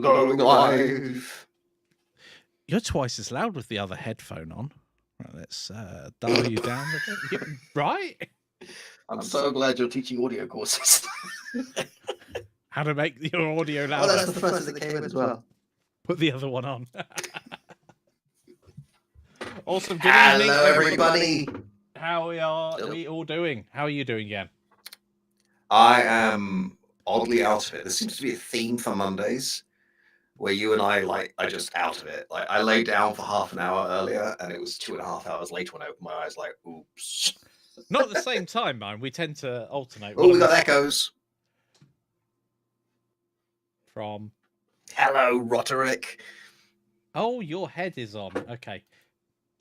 Going live. You're twice as loud with the other headphone on. Right, let's dial you down a bit. Right? I'm so glad you're teaching audio courses. How to make your audio louder. Well, that's the first thing that came in as well. Put the other one on. Awesome. Good Hello, evening, everybody. How are we all doing? How are you doing, Jan? I am oddly out of it. There seems to be a theme for Mondays where you and I are just out of it. Like, I lay down for half an hour earlier, and it was 2.5 hours later when I opened my eyes. Like, oops. Not at the same time, man. We tend to alternate. Oh, we got echoes. From. Hello, Roderick. Oh, your head is on. Okay.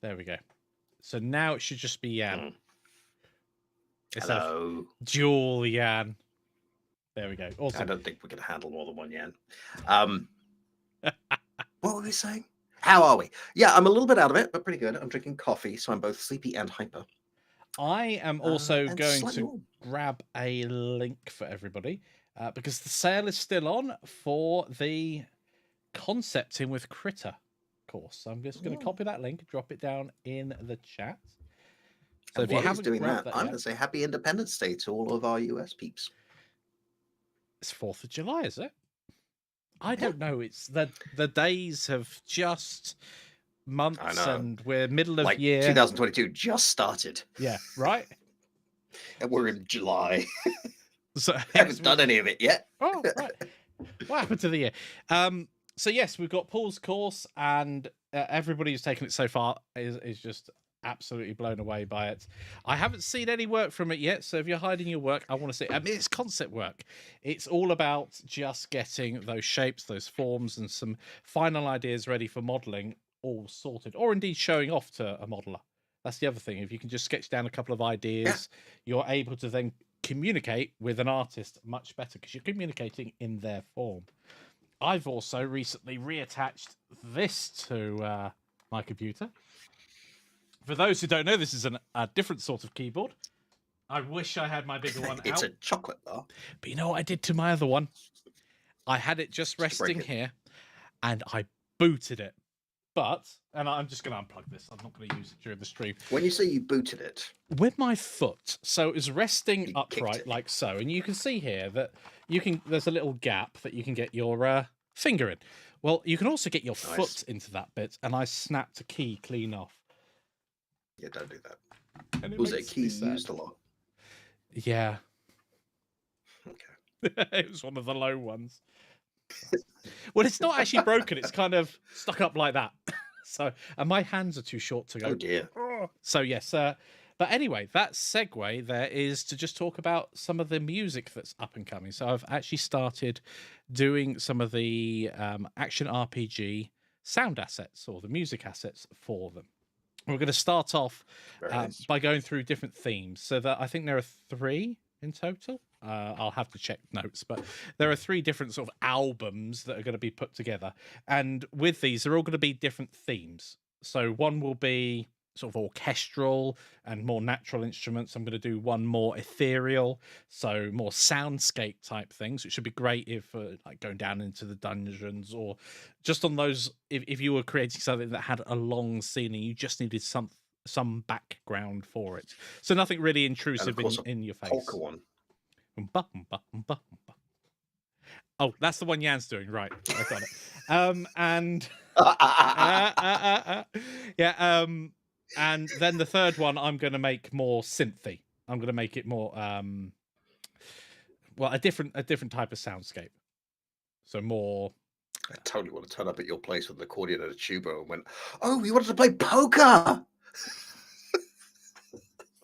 There we go. So now it should just be Jan. It's Hello. Dual Jan. There we go. Awesome. I don't think we can handle more than one Jan. What were we saying? How are we? Yeah, I'm a little bit out of it, but pretty good. I'm drinking coffee, so I'm both sleepy and hyper. I am also going to grab a link for everybody because the sale is still on for the Concepting with Critter course. So I'm just going to copy that link, drop it down in the chat. So if you haven't doing that, I'm going to say Happy Independence Day to all of our US peeps. It's 4th of July, is it? I don't know. It's the days have just months and we're middle of year. 2022 just started. Yeah, right? And we're in July. So I haven't done any of it yet. Oh, right. What happened to the year? So yes, we've got Paul's course, and everybody who's taken it so far is just absolutely blown away by it. I haven't seen any work from it yet, so if you're hiding your work, I want to see. I mean, it's concept work. It's all about just getting those shapes, those forms, and some final ideas ready for modelling, all sorted, or indeed showing off to a modeler. That's the other thing. If you can just sketch down a couple of ideas, you're able to then communicate with an artist much better because you're communicating in their form. I've also recently reattached this to my computer. For those who don't know, this is a different sort of keyboard. I wish I had my bigger one It's a chocolate bar. But you know what I did to my other one? I had it just resting here, and I booted it. And I'm just going to unplug this. I'm not going to use it during the stream. When you say you booted it? With my foot. So it was resting upright like so. And you can see here that there's a little gap that you can get your finger in. Well, you can also get your foot into that bit. And I snapped a key clean off. Yeah, don't do that. And was it a key you used a lot? Yeah. Okay. It was one of the low ones. Well, it's not actually broken. It's kind of stuck up like that. So, and my hands are too short to go. Oh dear. So yes, but anyway, that segue there is to just talk about some of the music that's up and coming. So I've actually started doing some of the action RPG sound assets or the music assets for them. We're going to start off by going through different themes. So that I think there are 3 in total. I'll have to check notes, but there are 3 different sort of albums that are going to be put together. And with these, they're all going to be different themes. So one will be sort of orchestral and more natural instruments. I'm going to do one more ethereal, so more soundscape type things, which should be great if like going down into the dungeons or just on those, if you were creating something that had a long scene and you just needed some background for it. So nothing really intrusive in your face. Polka one. Oh, that's the one Jan's doing, right? I got it. And then the third one, I'm going to make more synthy. I'm going to make it more, a different type of soundscape. So more. I totally want to turn up at your place with an accordion and a tuba and went, "Oh, you wanted to play poker."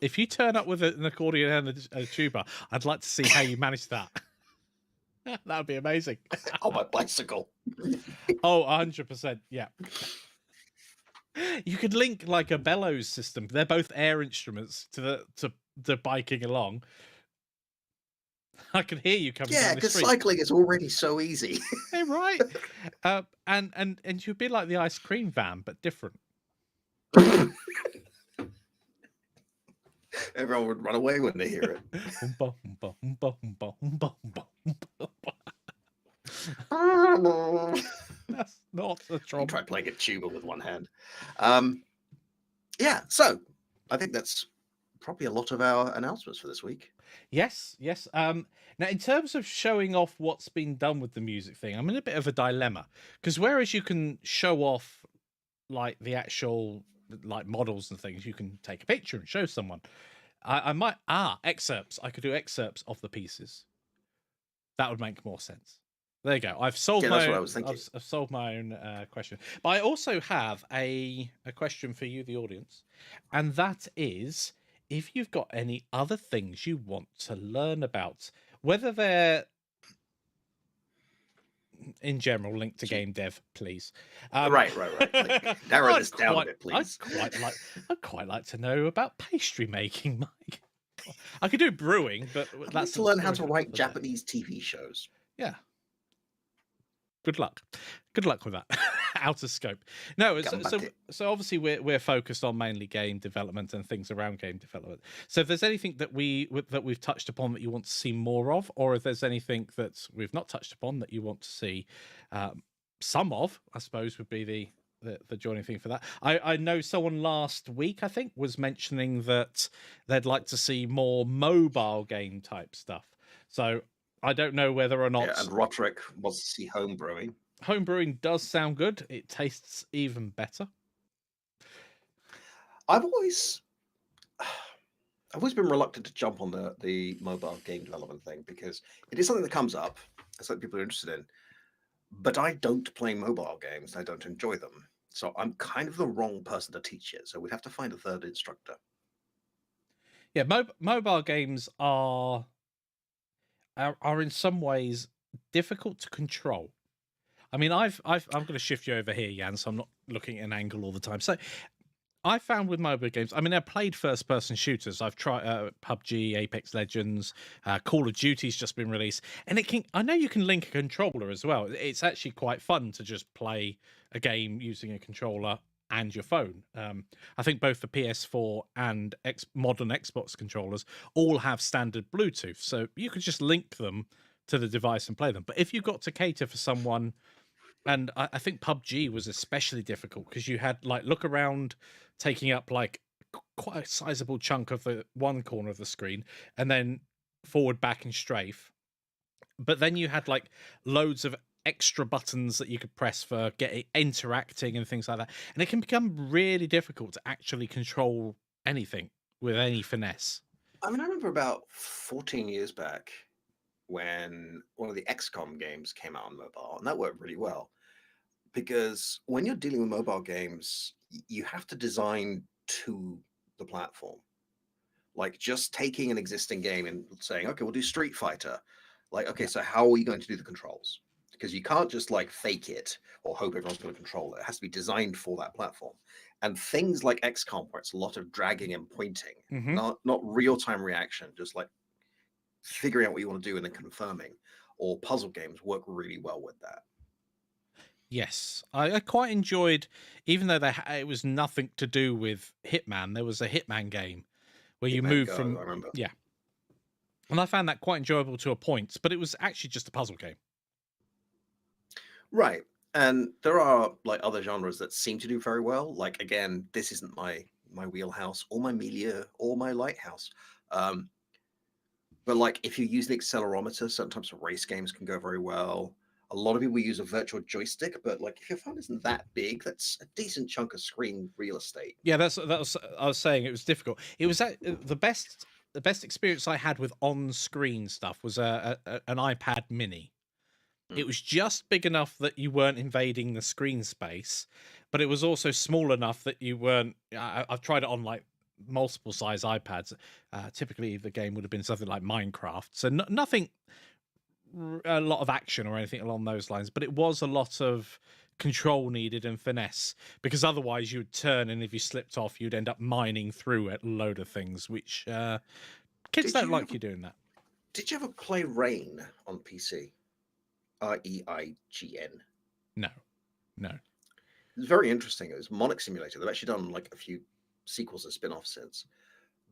If you turn up with an accordion and a tuba, I'd like to see how you manage that. That would be amazing. On my bicycle. Oh, 100%. Yeah. You could link like a bellows system. They're both air instruments to the biking along. I can hear you coming down the street. Yeah, because cycling is already so easy. Hey, right. And you'd be like the ice cream van, but different. Everyone would run away when they hear it. That's not a You trombone. try playing a tuba with one hand. Yeah, so I think that's probably a lot of our announcements for this week. Yes, yes. Now, in terms of showing off what's been done with the music thing, I'm in a bit of a dilemma because whereas you can show off like the actual like models and things, you can take a picture and show someone. I might excerpts. I could do excerpts of the pieces. That would make more sense. There you go. I've solved Yeah, my that's what I own. was thinking. I've solved my own question. But I also have a question for you, the audience, and that is if you've got any other things you want to learn about, whether they're in general linked to game dev, please. Right. Like, narrow this down a bit, please. I'd quite like to know about pastry making, Mike. I could do brewing, but I'd like that's to a learn how story to for write another day. Japanese TV shows. Yeah. Good luck. Good luck with that. Out of scope. No, so obviously we're focused on mainly game development and things around game development. So if there's anything that we've touched upon that you want to see more of, or if there's anything that we've not touched upon that you want to see some of, I suppose would be the joining thing for that. I know someone last week, I think, was mentioning that they'd like to see more mobile game type stuff. So I don't know whether or not. Yeah, and Roderick wants to see home brewing. Home brewing does sound good. It tastes even better. I've always been reluctant to jump on the mobile game development thing because it is something that comes up. It's something people are interested in. But I don't play mobile games. I don't enjoy them. So I'm kind of the wrong person to teach it. So we'd have to find a third instructor. Yeah, mobile games are in some ways difficult to control. I mean, I'm going to shift you over here, Jan, so I'm not looking at an angle all the time. So I found with mobile games, I mean, I played first-person shooters. I've tried PUBG, Apex Legends, Call of Duty's just been released, and I know you can link a controller as well. It's actually quite fun to just play a game using a controller and your phone. I think both the PS4 and modern Xbox controllers all have standard Bluetooth, so you could just link them to the device and play them. But if you've got to cater for someone, and I think PUBG was especially difficult because you had like look around taking up like quite a sizable chunk of the one corner of the screen and then forward, back, and strafe. But then you had like loads of extra buttons that you could press for interacting and things like that. And it can become really difficult to actually control anything with any finesse. I mean, I remember about 14 years back when one of the XCOM games came out on mobile, and that worked really well. Because when you're dealing with mobile games, you have to design to the platform. Like just taking an existing game and saying, okay, we'll do Street Fighter. Like, okay, so how are you going to do the controls? Because you can't just like fake it or hope everyone's going to control it. It has to be designed for that platform. And things like XCOM, where it's a lot of dragging and pointing, not real-time reaction, just like figuring out what you want to do and then confirming, or puzzle games work really well with that. Yes, I quite enjoyed, even though it was nothing to do with Hitman. There was a Hitman game where you move from. I remember. Yeah, and I found that quite enjoyable to a point, but it was actually just a puzzle game. Right. And there are like other genres that seem to do very well. Like again, this isn't my wheelhouse or my melia or my lighthouse. But like if you use the accelerometer, certain types of race games can go very well. A lot of people use a virtual joystick, but like if your phone isn't that big, that's a decent chunk of screen real estate. Yeah, that was I was saying it was difficult. It was the best experience I had with on-screen stuff was an iPad Mini. It was just big enough that you weren't invading the screen space, but it was also small enough that you weren't. I've tried it on like multiple size iPads. Typically, the game would have been something like Minecraft, so nothing, a lot of action or anything along those lines. But it was a lot of control needed and finesse because otherwise you would turn, and if you slipped off, you'd end up mining through a load of things, which kids don't like you doing that. Did you ever play Rain on PC? REIGN. No. It's very interesting. It was Monarch Simulator. They've actually done like a few sequels and spin-offs since.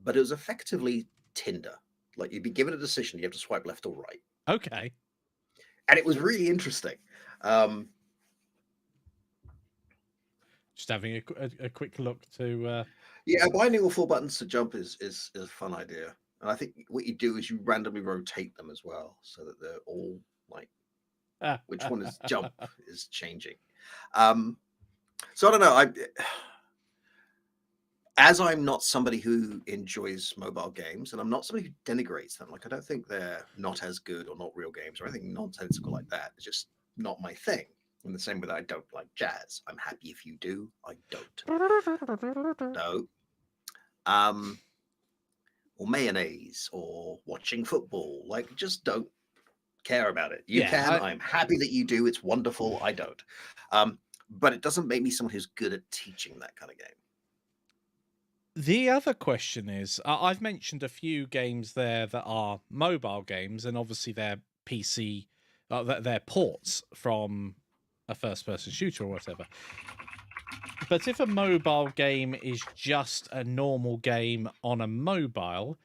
But it was effectively Tinder. Like you'd be given a decision, you have to swipe left or right. Okay. and it was really interesting. Um, Just having a quick look to. yeah, binding all four buttons to jump is a fun idea, and I think what you do is you randomly rotate them as well, so that they're all like which one is jump is changing. Um, so I don't know. As I'm not somebody who enjoys mobile games, and I'm not somebody who denigrates them. Like I don't think they're not as good or not real games or anything nonsensical like that. It's just not my thing. In the same way that I don't like jazz. I'm happy if you do. I don't. No. Um, or mayonnaise or watching football. Like just don't care about it. You can. Yeah, I'm happy that you do. It's wonderful. I don't. But it doesn't make me someone who's good at teaching that kind of game. the other question is, I've mentioned a few games there that are mobile games, and obviously they're PC, they're ports from a first-person shooter or whatever. But if a mobile game is just a normal game on a mobile,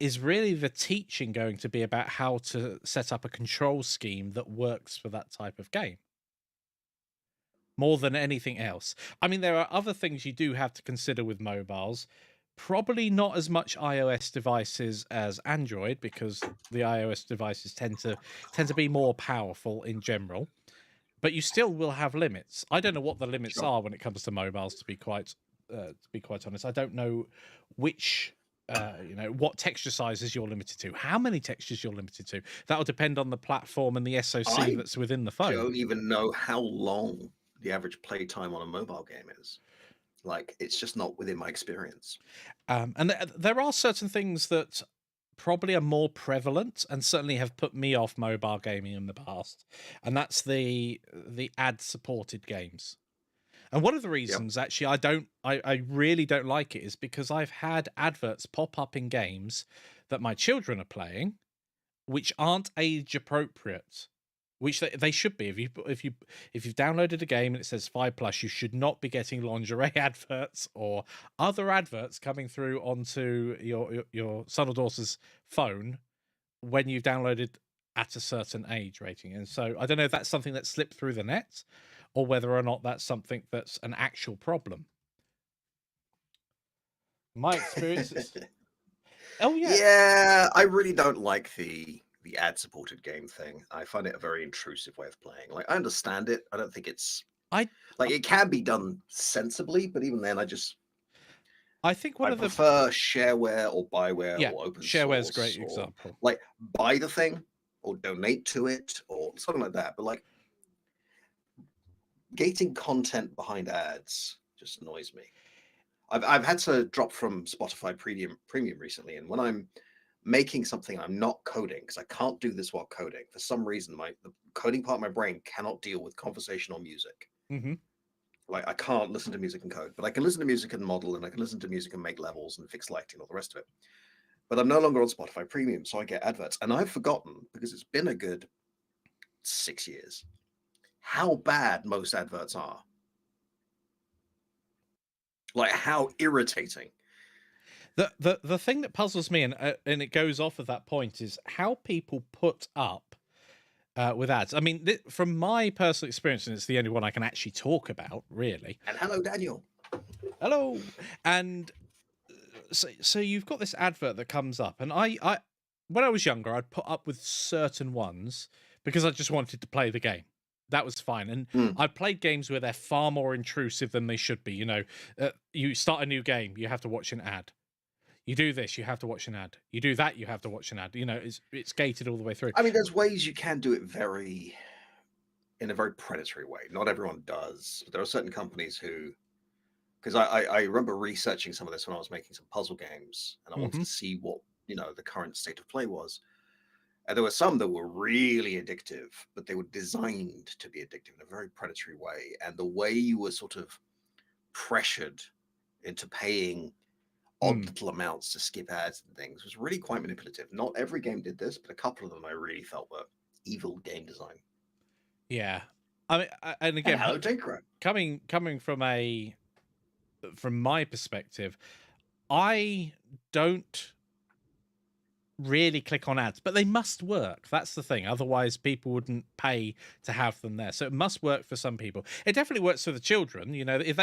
is really the teaching going to be about how to set up a control scheme that works for that type of game? More than anything else. I mean, there are other things you do have to consider with mobiles. Probably not as much iOS devices as Android, because the iOS devices tend to be more powerful in general. But you still will have limits. I don't know what the limits Sure. are when it comes to mobiles. To be quite honest, I don't know which. What texture sizes you're limited to, how many textures you're limited to. That'll depend on the platform and the SoC I that's within the phone. don't even know how long the average play time on a mobile game is. Like, it's just not within my experience. And there are certain things that probably are more prevalent and certainly have put me off mobile gaming in the past, and that's the ad supported games. And one of the Yep. reasons actually I really don't like it is because I've had adverts pop up in games that my children are playing which aren't age appropriate, which they should be. If you've downloaded a game and it says 5+, you should not be getting lingerie adverts or other adverts coming through onto your son or daughter's phone when you've downloaded at a certain age rating. And so I don't know if that's something that slipped through the net or whether or not that's something that's an actual problem. My experience is, oh yeah, Yeah, I really don't like the ad supported game thing. I find it a very intrusive way of playing. Like I understand it. I don't think it's I like it can be done sensibly, but even then I think one I of the prefer shareware or buyware yeah, or open shareware's a source great or example. like buy the thing or donate to it or something like that. But like gating content behind ads just annoys me. I've had to drop from Spotify premium recently, and when I'm making something, I'm not coding because I can't do this while coding. For some reason, the coding part of my brain cannot deal with conversational music. Hmm. Like I can't listen to music and code, but I can listen to music and model, and I can listen to music and make levels and fix lighting and all the rest of it. But I'm no longer on Spotify Premium, so I get adverts, and I've forgotten because it's been a good 6 years how bad most adverts are. Like how irritating. The thing that puzzles me, and it goes off of that point, is how people put up with ads. I mean, from my personal experience, and it's the only one I can actually talk about, really. And hello, Daniel. Hello, and so you've got this advert that comes up, and I when I was younger, I'd put up with certain ones because I just wanted to play the game. That was fine, and Mm. I've played games where they're far more intrusive than they should be. You start a new game, you have to watch an ad. You do this, you have to watch an ad. You do that, you have to watch an ad. It's gated all the way through. I mean, there's ways you can do it in a very predatory way. Not everyone does. There are certain companies who, because I remember researching some of this when I was making some puzzle games, and I wanted Hmm. to see what the current state of play was. And there were some that were really addictive, but they were designed to be addictive in a very predatory way. And the way you were sort of pressured into paying odd little amounts to skip ads and things was really quite manipulative. Not every game did this, but a couple of them I really felt were evil game design. Yeah, I mean, and And again, hello, Tinkerer. coming from my perspective, I don't really click on ads, but they must work. That's the thing. Otherwise, people wouldn't pay to have them there. So it must work for some people. It definitely works for the children. You know, if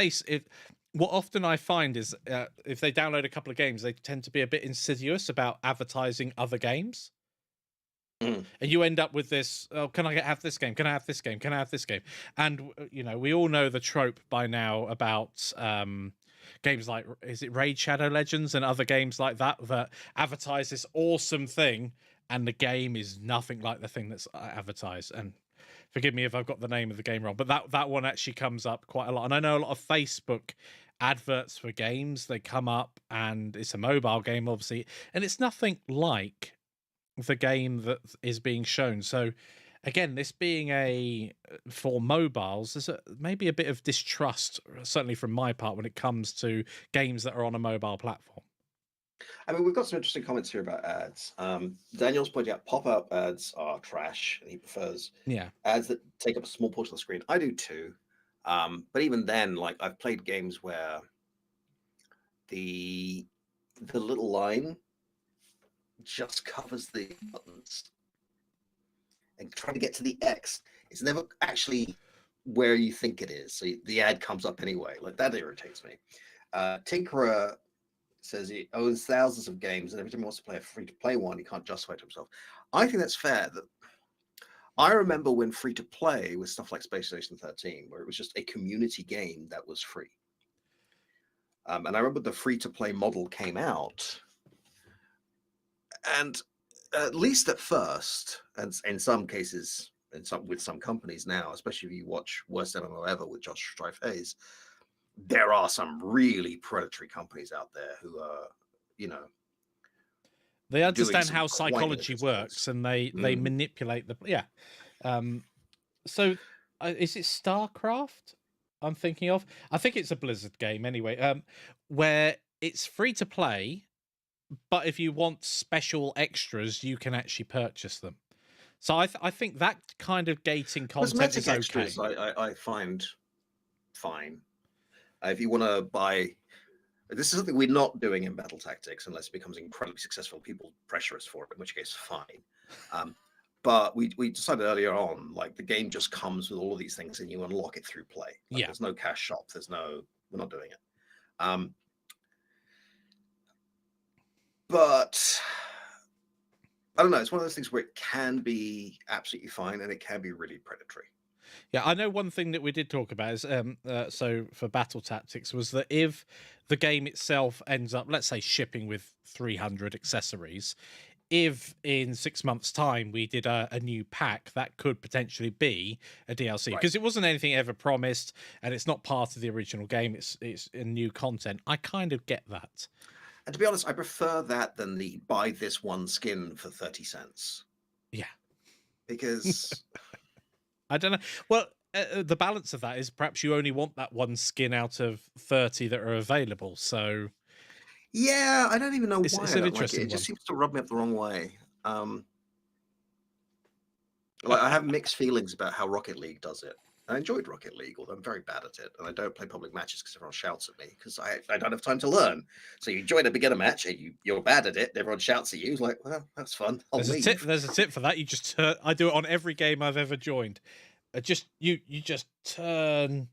what often I find is if they download a couple of games, they tend to be a bit insidious about advertising other games. Mm. And you end up with this, oh, can I have this game? Can I have this game? Can I have this game? And, you know, we all know the trope by now about games like, is it Raid Shadow Legends and other games like that that advertise this awesome thing, and the game is nothing like the thing that's advertised. And forgive me if I've got the name of the game wrong, but that one actually comes up quite a lot. And I know a lot of Facebook adverts for games, they come up, and it's a mobile game, obviously, and it's nothing like the game that is being shown. So again, this being a for mobiles, there's maybe a bit of distrust, certainly from my part, when it comes to games that are on a mobile platform. I mean, we've got some interesting comments here about ads. Daniel's pointing out pop-up ads are trash, and he prefers Yeah. ads that take up a small portion of the screen. I do too. But even then, like I've played games where the little line just covers the buttons, and trying to get to the X, it's never actually where you think it is. So the ad comes up anyway. Like that irritates me. Tinkerer says he owns thousands of games, and every time he wants to play a free-to-play one, he can't justify it to himself. I think that's fair. That I remember when free-to-play was stuff like Space Station 13, where it was just a community game that was free. And I remember the free-to-play model came out, and at least at first, and in some cases, with some companies now, especially if you watch Worst MMO Ever with Josh Strife-Hayes, there are some really predatory companies out there who are, you know, They understand some how quite psychology innovative works, things. and they manipulate the so is it StarCraft I'm thinking of? I think it's a Blizzard game anyway, where it's free to play, but if you want special extras, you can actually purchase them. So I think that kind of gating content is Cosmetic okay. extras, I find fine. If you want to buy, this is something we're not doing in Battle Tactics unless it becomes incredibly successful. People pressure us for it, in which case, fine. But we decided earlier on, like the game just comes with all of these things, and you unlock it through play. Like, Yeah. there's no cash shop. We're not doing it. But I don't know. It's one of those things where it can be absolutely fine, and it can be really predatory. Yeah, I know one thing that we did talk about is so for Battle Tactics was that if the game itself ends up, let's say, shipping with 300 accessories, if in 6 months' time we did a new pack, that could potentially be a DLC, because it wasn't anything ever promised, and it's not part of the original game. It's a new content. I kind of get that. And to be honest, I prefer that than the buy this one skin for 30 cents. Yeah. Because I don't know. Well, the balance of that is perhaps you only want that one skin out of 30 that are available. So yeah, I don't even know it's why an I don't like it. interesting It just one. seems to rub me up the wrong way. Like I have mixed feelings about how Rocket League does it. I enjoyed Rocket League, although I'm very bad at it, and I don't play public matches because everyone shouts at me because I don't have time to learn. So you join a beginner match and you're bad at it, and everyone shouts at you. It's like, well, that's fun. There's a tip for that. You just turn. I do it on every game I've ever joined. You just turn.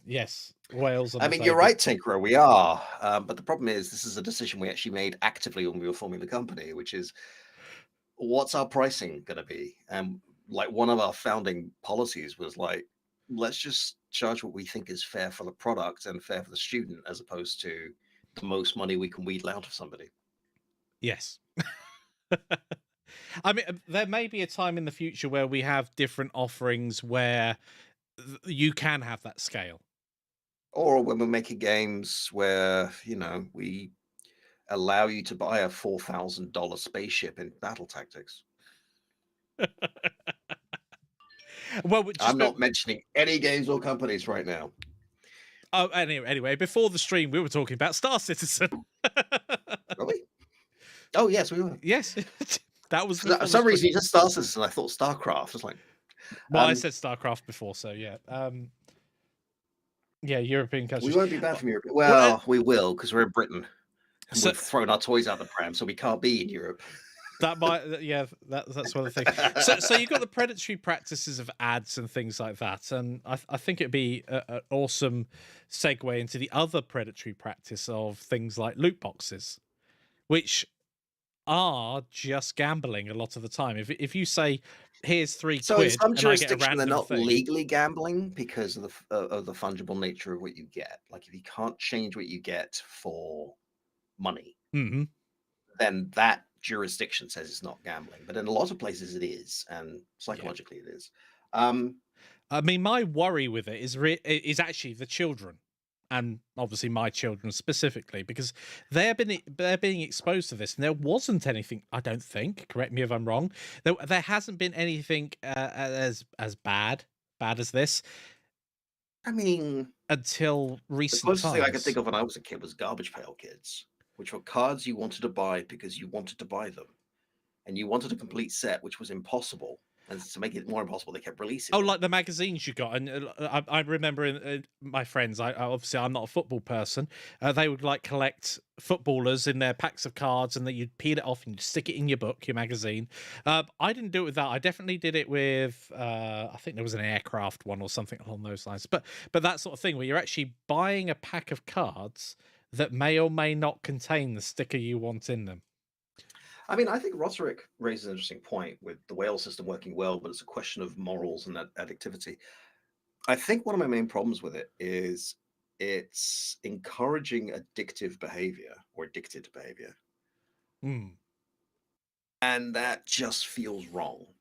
Yes, Wales. On I the mean, table. you're right, Tinkerer. We are, but the problem is this is a decision we actually made actively when we were forming the company, which is what's our pricing going to be? And like one of our founding policies was like, let's just charge what we think is fair for the product and fair for the student, as opposed to the most money we can wheedle out of somebody. Yes. I mean, there may be a time in the future where we have different offerings where you can have that scale. Or when we're making games where, you know, we allow you to buy a $4,000 spaceship in Battle Tactics. Well, I'm not mentioning any games or companies right now. Oh, anyway, before the stream, we were talking about Star Citizen. Were we? Oh, yes, we were. Yes. That was for some reason you said Star Citizen. I thought StarCraft. I was like, well, I said StarCraft before, so yeah. Yeah, European countries. We won't be banned from Europe. Well, we will because we're in Britain. And we've thrown our toys out the pram, so we can't be in Europe. That might, yeah, that's one of the things. So you've got the predatory practices of ads and things like that, and I think it'd be an awesome segue into the other predatory practice of things like loot boxes, which are just gambling a lot of the time. If you say, "Here's three So in quid," some and I get a jurisdiction, they're random not thing. legally gambling because of the fungible nature of what you get. Like if you can't change what you get for money, Hmm. then that jurisdiction says it's not gambling. But in a lot of places it is, and Yeah. psychologically it is. Um, I mean, my worry with it is actually the children, and obviously my children specifically, because they're being exposed to this, and there wasn't anything. I don't think. Correct me if I'm wrong. There hasn't been anything as bad as this I mean, until the recent closest thing I could think times. of when I was a kid was Garbage Pail Kids, which were cards you wanted to buy because you wanted to buy them, and you wanted a complete set, which was impossible. And to make it more impossible, they kept releasing Oh, them. like the magazines you got, and I remember my friends. Obviously I'm not a football person. They would like collect footballers in their packs of cards, and that you'd peel it off and you'd stick it in your book, your magazine. I didn't do it with that. I definitely did it with. I think there was an aircraft one or something along those lines. But that sort of thing where you're actually buying a pack of cards that may or may not contain the sticker you want in them. I mean, I think Roderick raises an interesting point with the whale system working well, but it's a question of morals and addictivity. I think one of my main problems with it is it's encouraging addictive behavior or addicted behavior. Hmm. And that just feels wrong.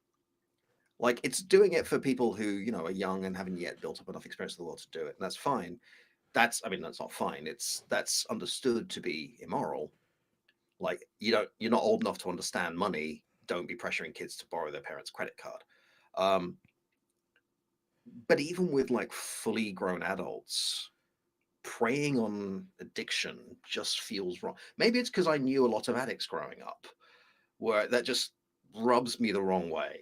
Like it's doing it for people who, are young and haven't yet built up enough experience of the world to do it. And that's fine. I mean, that's not fine. That's understood to be immoral. Like you're not old enough to understand money. Don't be pressuring kids to borrow their parents' credit card. Um, but even with like fully grown adults, preying on addiction just feels wrong. Maybe it's because I knew a lot of addicts growing up, where that just rubs me the wrong way.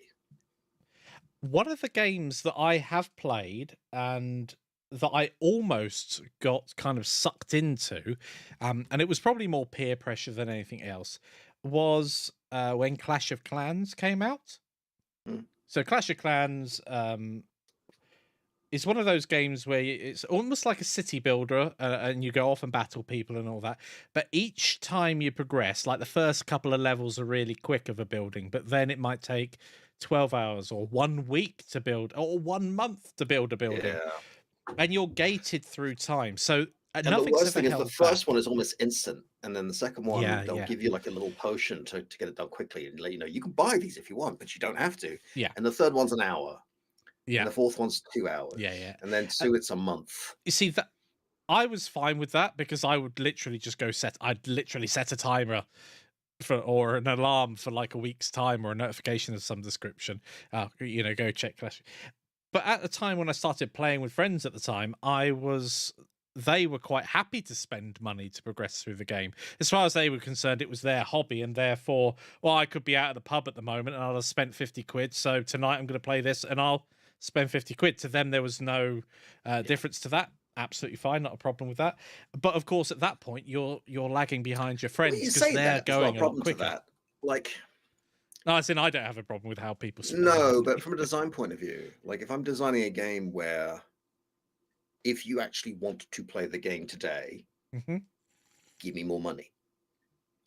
One of the games that I have played and that I almost got kind of sucked into, and it was probably more peer pressure than anything else, was when Clash of Clans came out. Mm. So Clash of Clans is one of those games where it's almost like a city builder, and you go off and battle people and all that. But each time you progress, like the first couple of levels are really quick of a building, but then it might take 12 hours or 1 week to build, or 1 month to build a building, Yeah. and you're gated through time. So And the nothing's worst ever thing is the held back. first one is almost instant, and then the second one Yeah, they'll yeah, give you like a little potion to get it done quickly and let you know you can buy these if you want, but you don't have to. yeah, And the third one's an hour, and yeah, the fourth one's 2 hours, yeah, yeah. and then Uh, two it's a month. you see that I was fine with that because I would literally just I'd literally set a timer for, or an alarm for like a week's time, or a notification of some description. Go check Clash. But at the time when I started playing with friends at the time, they were quite happy to spend money to progress through the game. As far as they were concerned, it was their hobby, and therefore, well, I could be out at the pub at the moment and I'll have spent 50 quid. So tonight I'm going to play this and I'll spend 50 quid. To them, there was no Yeah. difference to that. Absolutely fine, not a problem with that. But of course, at that point, you're lagging behind your Well, friends you because say they're that there's not a going a lot problem to quicker. that. Like, No, as in, I don't have a problem with how people spend no, but money. from a design point of view, like if I'm designing a game where if you actually want to play the game today, Hmm. give me more money.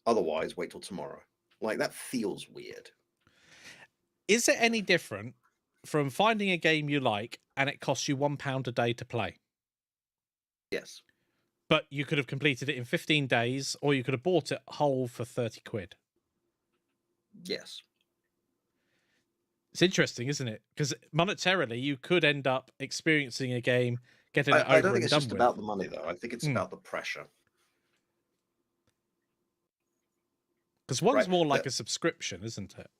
Otherwise, wait till tomorrow. Like that feels weird. Is it any different from finding a game you like and it costs you £1 a day to play, Yes. but you could have completed it in 15 days, or you could have bought it whole for 30 quid? Yes. It's interesting, isn't it? Because monetarily, you could end up experiencing a game, getting it I don't over think and it's done just with. about the money though. I think it's Hmm. about the pressure, Because one's right? more like a subscription, isn't it?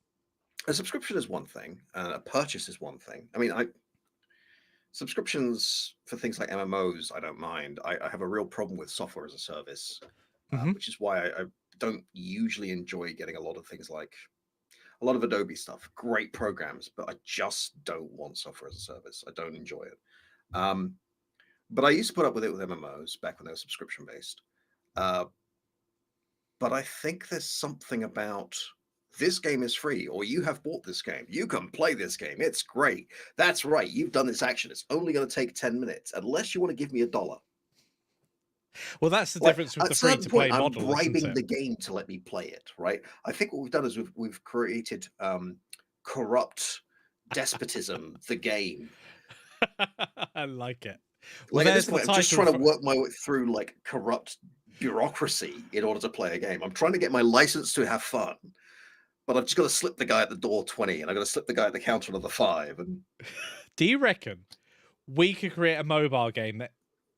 A subscription is one thing, and a purchase is one thing. I mean, subscriptions for things like MMOs, I don't mind. I have a real problem with software as a service, Hmm. which is why I don't usually enjoy getting a lot of things like a lot of Adobe stuff. Great programs, but I just don't want software as a service. I don't enjoy it. Um, but I used to put up with it with MMOs back when they were subscription based. Uh, but I think there's something about this game is free, or you have bought this game. You can play this game. It's great. That's right. You've done this action. It's only going to take 10 minutes, unless you want to give me $1. Well, that's the Like difference with at the a free certain to point, play I'm model, isn't bribing it? the game to let me play it, right? I think what we've done is we've created corrupt despotism, the game. I like it. Well, Like at this there's the point, I'm just title trying to for. work my way through like corrupt bureaucracy in order to play a game. I'm trying to get my license to have fun, but I've just got to slip the guy at the door 20, and I've got to slip the guy at the counter another 5. And Do you reckon we could create a mobile game that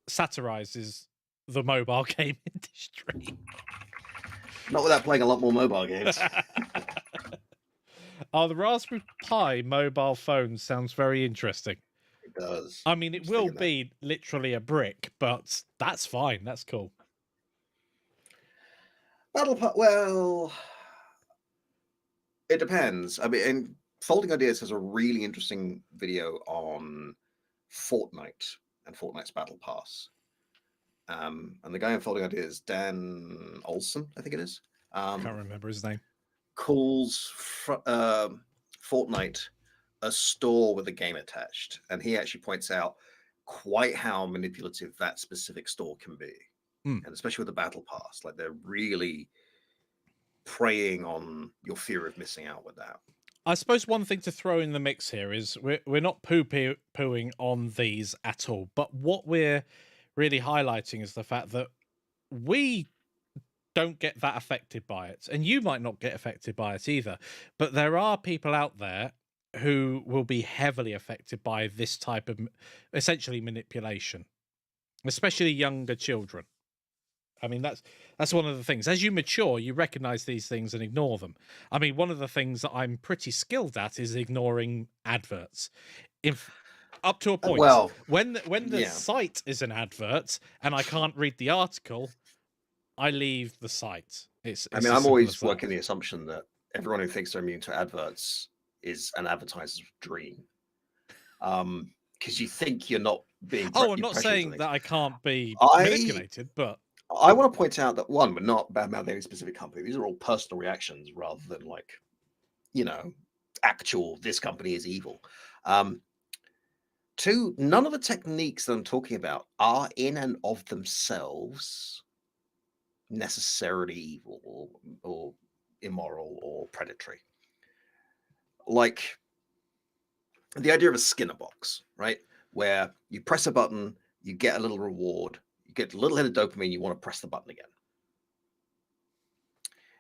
satirizes the mobile game industry? not without playing a lot more mobile games. Oh, the Raspberry Pi mobile phone sounds very interesting. It does. I mean, I it was will thinking that. be literally a brick, but that's fine. That's cool. Well, it depends. I mean, and Folding Ideas has a really interesting video on Fortnite and Fortnite's Battle Pass. And the guy in Folding Ideas, Dan Olson, I think it is, I can't remember his name. calls Fortnite a store with a game attached. And he actually points out quite how manipulative that specific store can be. Mm. And especially with the Battle Pass, like they're really preying on your fear of missing out with that. I suppose one thing to throw in the mix here is we're not poo-pooing on these at all, but what we're really highlighting is the fact that we don't get that affected by it, and you might not get affected by it either, but there are people out there who will be heavily affected by this type of essentially manipulation, especially younger children. I mean, that's one of the things. As you mature, you recognize these things and ignore them. I mean, one of the things that I'm pretty skilled at is ignoring adverts. If up to a point, Well, when the yeah. site is an advert and I can't read the article, I leave the site. It's I mean, as I'm simple as always that. working the assumption that everyone who thinks they're immune to adverts is an advertiser's dream. Because you think you're not being Oh, I'm you're not pressured into saying things. that I can't be I manipulated, but I want to point out that one, we're not badmouthing any specific company. These are all personal reactions rather than like, actual this company is evil. Two, none of the techniques that I'm talking about are in and of themselves necessarily evil or immoral or predatory. Like the idea of a Skinner box, right? Where you press a button, you get a little reward, you get a little hit of dopamine, you want to press the button again.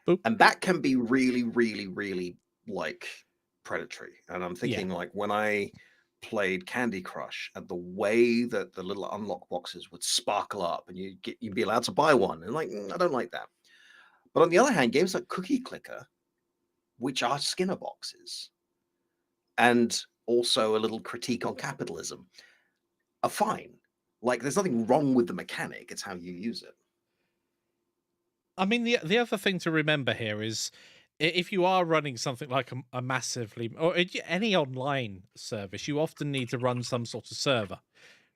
Boop. And that can be really, really, really like predatory. And I'm thinking like when I played Candy Crush and the way that the little unlock boxes would sparkle up and you'd be allowed to buy one. And like, I don't like that. But on the other hand, games like Cookie Clicker, which are Skinner boxes, and also a little critique on capitalism, are fine. Like there's nothing wrong with the mechanic, it's how you use it. I mean, the other thing to remember here is if you are running something like a massively or any online service, you often need to run some sort of server.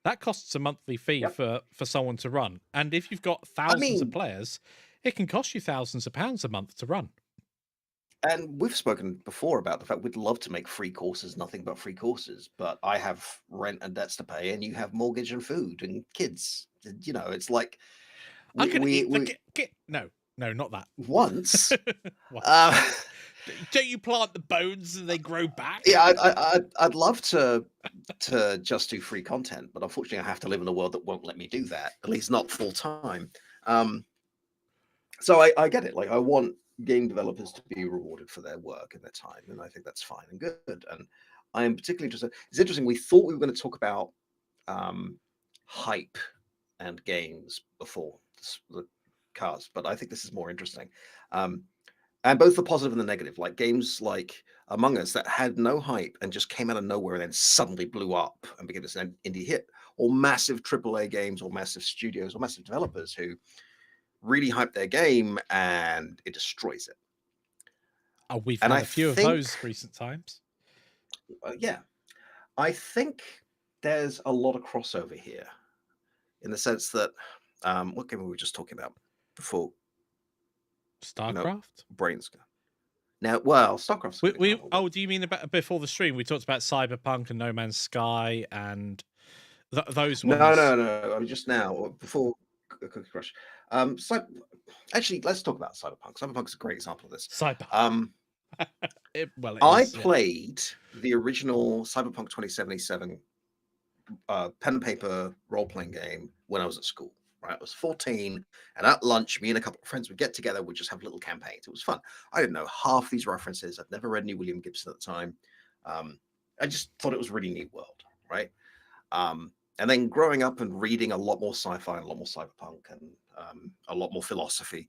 That costs a monthly fee for someone to run, and if you've got thousands of players, it can cost you thousands of pounds a month to run. And we've spoken before about the fact we'd love to make free courses, nothing but free courses, but I have rent and debts to pay, and you have mortgage and food and kids. It's like I could eat the no, not that. Once. Don't you plant the bones and they grow back? Yeah, I'd love to just do free content, but unfortunately, I have to live in a world that won't let me do that. At least not full time. So I get it. Like I want game developers to be rewarded for their work and their time, and I think that's fine and good. And I am particularly interested. It's interesting. We thought we were going to talk about hype and games before the cast, but I think this is more interesting. And both the positive and the negative, like games like Among Us that had no hype and just came out of nowhere and then suddenly blew up and became this indie hit, or massive AAA games or massive studios or massive developers who really hype their game and it destroys it. Oh, we've had a few of those recent times. Yeah. I think there's a lot of crossover here in the sense that, what game were we just talking about before? StarCraft? Brains. Now, well, StarCraft's a good We example, but oh, do you mean about before the stream? We talked about Cyberpunk and No Man's Sky and those no, ones. no, no. I mean, just now before Cookie Crush. So actually, let's talk about Cyberpunk. Cyberpunk's a great example of this. Cyberpunk. Um, Well, it I is. Yeah. played the original Cyberpunk 2077 pen and paper role playing game when I was at school. Right, I was 14, and at lunch, me and a couple of friends would get together. We'd just have little campaigns. It was fun. I didn't know half these references. I'd never read any William Gibson at the time. I just thought it was a really neat world, right? And then growing up and reading a lot more sci-fi and a lot more cyberpunk and a lot more philosophy,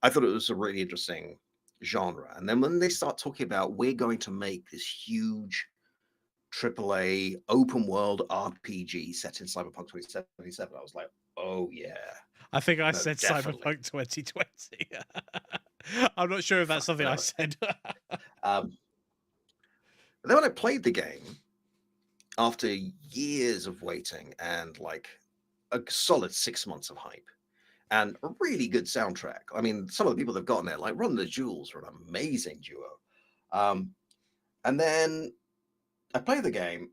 I thought it was a really interesting genre. And then when they start talking about we're going to make this huge AAA open world RPG set in Cyberpunk 2077, I was like, oh yeah, I think I no, said definitely. Cyberpunk 2020. I'm not sure if that's Fuck, something I whatever. said. Um, then when I played the game, after years of waiting and like a solid 6 months of hype and a really good soundtrack. I mean, some of the people that've gotten it, like Run the Jewels, are an amazing duo. Um, and then I played the game,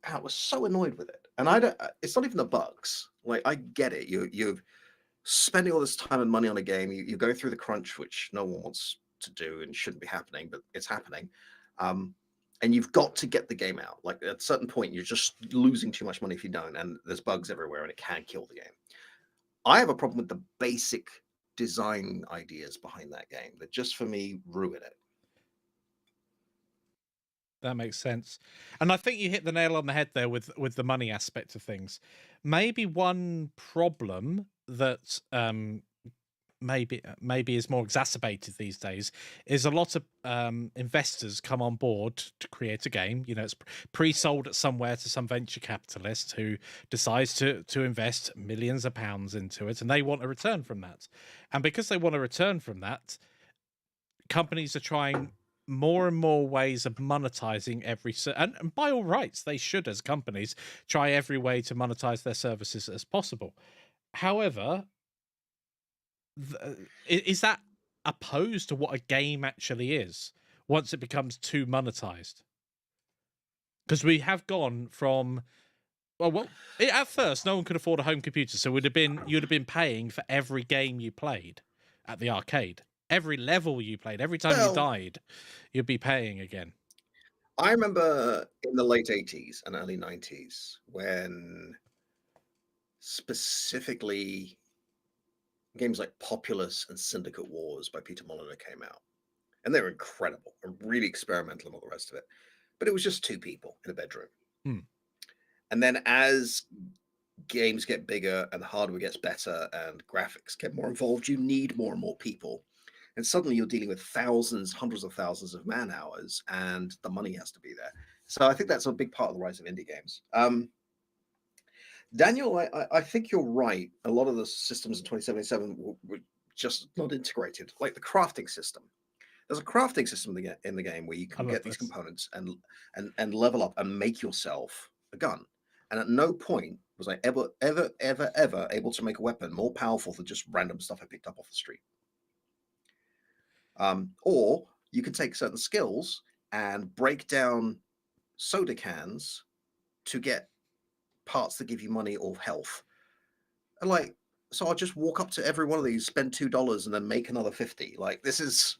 and I was so annoyed with it. And I don't. It's not even the bugs. Like I get it. You're spending all this time and money on a game. You go through the crunch, which no one wants to do and shouldn't be happening, but it's happening. Um, and you've got to get the game out. Like at a certain point, you're just losing too much money if you don't. And there's bugs everywhere, and it can kill the game. I have a problem with the basic design ideas behind that game that just for me ruin it. That makes sense. And I think you hit the nail on the head there with the money aspect of things. Maybe one problem that maybe is more exacerbated these days is a lot of investors come on board to create a game. You know, it's pre-sold somewhere to some venture capitalist who decides to invest millions of pounds into it, and they want a return from that. And because they want a return from that, companies are trying more and more ways of monetizing and by all rights they should, as companies, try every way to monetize their services as possible. However, is that opposed to what a game actually is once it becomes too monetized? Because we have gone from at first no one could afford a home computer, so you'd have been paying for every game you played at the arcade, every level you played, every time you Well, died, you'd be paying again. I remember in the late 80s and early 90s when specifically games like Populous and Syndicate Wars by Peter Molyneux came out. And they were incredible and really experimental and all the rest of it. But it was just two people in a bedroom. Hmm. And then as games get bigger and the hardware gets better and graphics get more involved, you need more and more people. And suddenly you're dealing with thousands, hundreds of thousands of man hours, and the money has to be there. So I think that's a big part of the rise of indie games. Daniel, I think you're right. A lot of the systems in 2077 were just not integrated, like the crafting system. There's a crafting system in the game where you I can love get these this. components and level up and make yourself a gun. And at no point was I ever able to make a weapon more powerful than just random stuff I picked up off the street. Or you can take certain skills and break down soda cans to get parts that give you money or health. And like, so I'll just walk up to every one of these, spend $2, and then make another 50. Like this is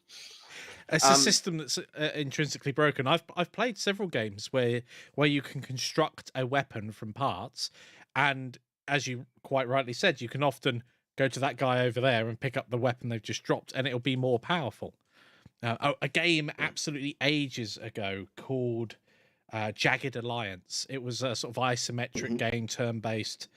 It's a system that's intrinsically broken. I've played several games where you can construct a weapon from parts, and as you quite rightly said, you can often go to that guy over there and pick up the weapon they've just dropped, and it'll be more powerful. A game absolutely ages ago called Jagged Alliance. It was a sort of isometric game, turn-based,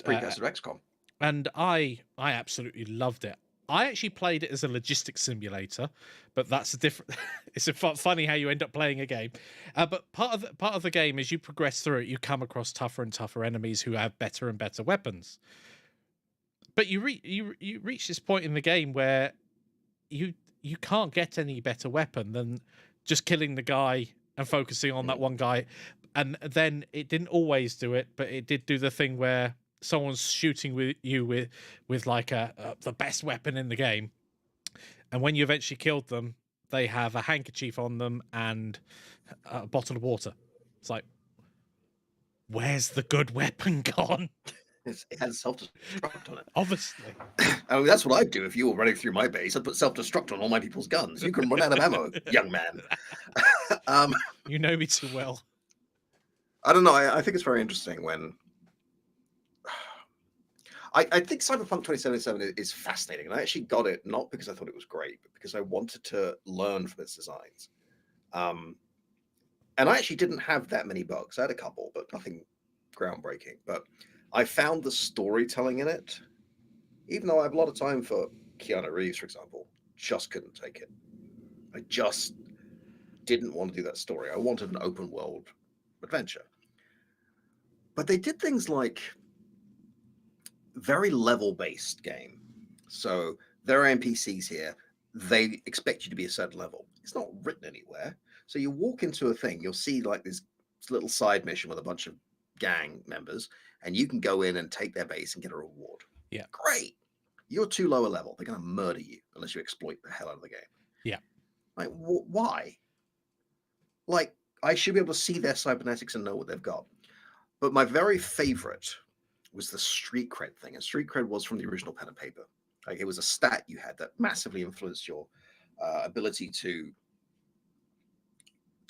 precursor to XCOM. and I absolutely loved it. I actually played it as a logistics simulator, but that's a different. It's funny how you end up playing a game. But part of the game, as you progress through it, you come across tougher and tougher enemies who have better and better weapons. But you reach this point in the game where you can't get any better weapon than just killing the guy and focusing on that one guy. And then it didn't always do it, but it did do the thing where someone's shooting with you with like the best weapon in the game, And when you eventually killed them, they have a handkerchief on them and a bottle of water. It's like, where's the good weapon gone? It has self-destruct on it. Obviously. I mean, that's what I'd do if you were running through my base. I'd put self-destruct on all my people's guns. You can run out of ammo, young man. You know me too well. I don't know. I think it's very interesting when... I think Cyberpunk 2077 is fascinating. And I actually got it not because I thought it was great, but because I wanted to learn from its designs. And I actually didn't have that many bugs. I had a couple, but nothing groundbreaking. But I found the storytelling in it, even though I have a lot of time for Keanu Reeves, for example, just couldn't take it. I just didn't want to do that story. I wanted an open world adventure. But they did things like very level-based game. So there are NPCs here. They expect you to be a certain level. It's not written anywhere. So you walk into a thing, you'll see like this little side mission with a bunch of gang members, and you can go in and take their base and get a reward. Yeah. Great. You're too low a level. They're going to murder you unless you exploit the hell out of the game. Yeah. Like, why? Like, I should be able to see their cybernetics and know what they've got. But my very favorite was the street cred thing. And street cred was from the original pen and paper. Like, it was a stat you had that massively influenced your ability to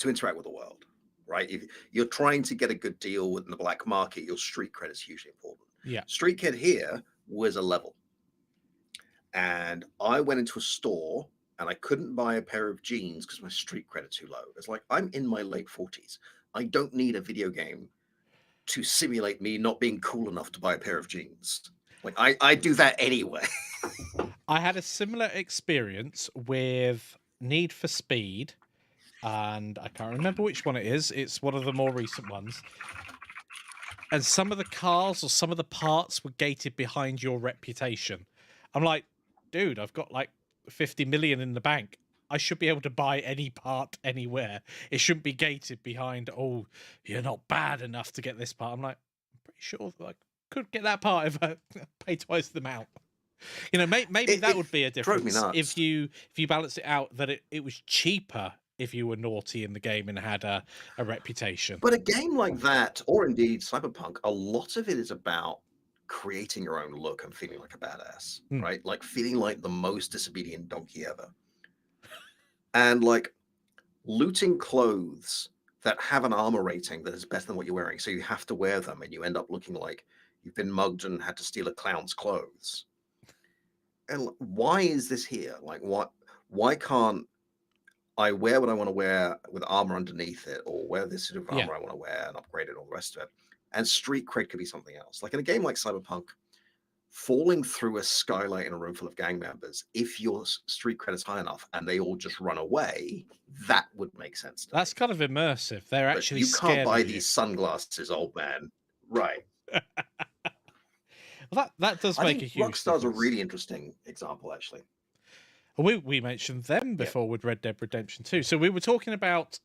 interact with the world, right? If you're trying to get a good deal within the black market, your street cred is hugely important. Yeah. Street cred here was a level. And I went into a store and I couldn't buy a pair of jeans because my street cred is too low. It's like, I'm in my late 40s. I don't need a video game to simulate me not being cool enough to buy a pair of jeans. Like, I do that anyway. I had a similar experience with Need for Speed, and I can't remember which one it is. It's one of the more recent ones. And some of the cars or some of the parts were gated behind your reputation. I'm like, dude, I've got like 50 million in the bank. I should be able to buy any part anywhere. It shouldn't be gated behind, oh, you're not bad enough to get this part. I'm like, I'm pretty sure I could get that part if I pay twice the amount. You know, maybe that would be a difference if you balance it out that it was cheaper if you were naughty in the game and had a reputation. But a game like that, or indeed Cyberpunk, a lot of it is about creating your own look and feeling like a badass, right? Like feeling like the most disobedient donkey ever. And like looting clothes that have an armor rating that is better than what you're wearing. So you have to wear them and you end up looking like you've been mugged and had to steal a clown's clothes. And why is this here? Like, why can't I wear what I want to wear with armor underneath it, or wear this sort of armor I want to wear and upgrade it and all the rest of it? And street cred could be something else. Like in a game like Cyberpunk, falling through a skylight in a room full of gang members, if your street cred is high enough and they all just run away, that would make sense. That's kind of immersive. They're actually you can't buy these sunglasses, old man. Right. Well, that does make a huge difference. Rockstar's a really interesting example, actually. We mentioned them before with Red Dead Redemption 2. So we were talking about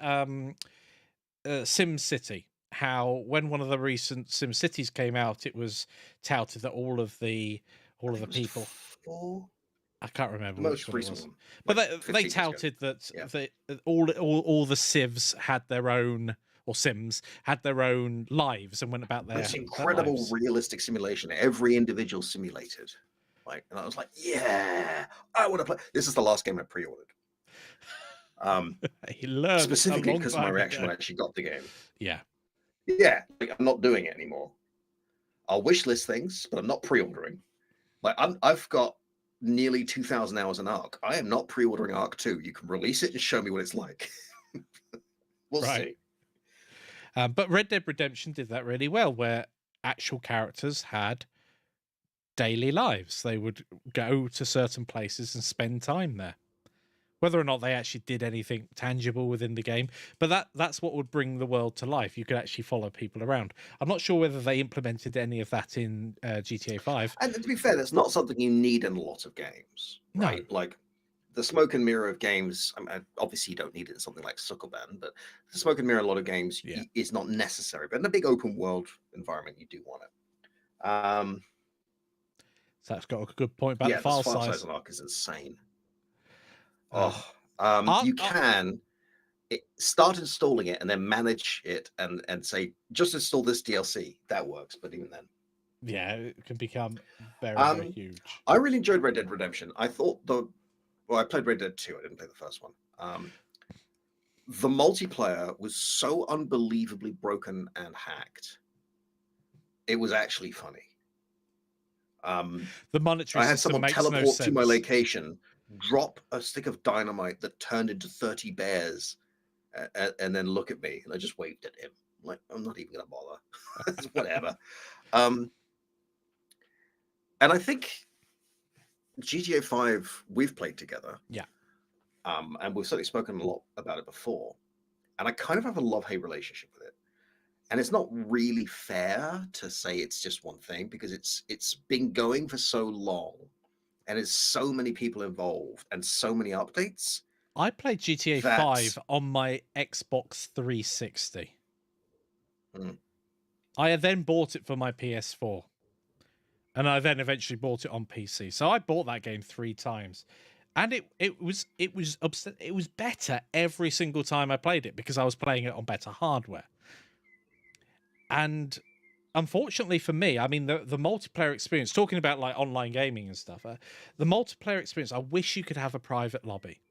Sim City. How when one of the recent Sim Cities came out, it was touted that all of the people. I can't remember the most recent one, but they touted that all the civs had their own, or Sims had their own lives and went about their. It's incredible realistic simulation. Every individual simulated. Like, and I was like, yeah, I want to play. This is the last game I pre-ordered. He learned specifically because of my reaction when I actually got the game. Yeah. Yeah, like, I'm not doing it anymore. I'll wishlist things, but I'm not pre-ordering. Like I've got nearly 2,000 hours in Ark. I am not pre-ordering Ark 2. You can release it and show me what it's like. We'll see. But Red Dead Redemption did that really well, where actual characters had daily lives. They would go to certain places and spend time there. Whether or not they actually did anything tangible within the game, but that's what would bring the world to life. You could actually follow people around. I'm not sure whether they implemented any of that in GTA 5. And to be fair, that's not something you need in a lot of games, right? No. Like the smoke and mirror of games, I mean, obviously you don't need it in something like Suckerban, but the smoke and mirror in a lot of games is not necessary. But in a big open world environment, you do want it. So that's got a good point about the file size. On Ark is insane. Uh, You uh, can start installing it and then manage it and say just install this DLC. That works, but even then, yeah, it can become very, very um, huge. I really enjoyed Red Dead Redemption. I thought I played Red Dead 2. I didn't play the first one. The multiplayer was so unbelievably broken and hacked. It was actually funny. The monetary I had system someone makes no teleport to my sense. location, drop a stick of dynamite that turned into 30 bears, and then look at me. And I just waved at him. Like, I'm not even going to bother. It's whatever. And I think GTA 5, we've played together. Yeah. And we've certainly spoken a lot about it before. And I kind of have a love-hate relationship with it. And it's not really fair to say it's just one thing because it's been going for so long and it's so many people involved and so many updates. I played GTA 5 on my Xbox 360. I then bought it for my PS4. And I then eventually bought it on PC. So I bought that game 3 times. And it was better every single time I played it because I was playing it on better hardware. And unfortunately for me, I mean, the multiplayer experience, talking about like online gaming and stuff, the multiplayer experience, I wish you could have a private lobby.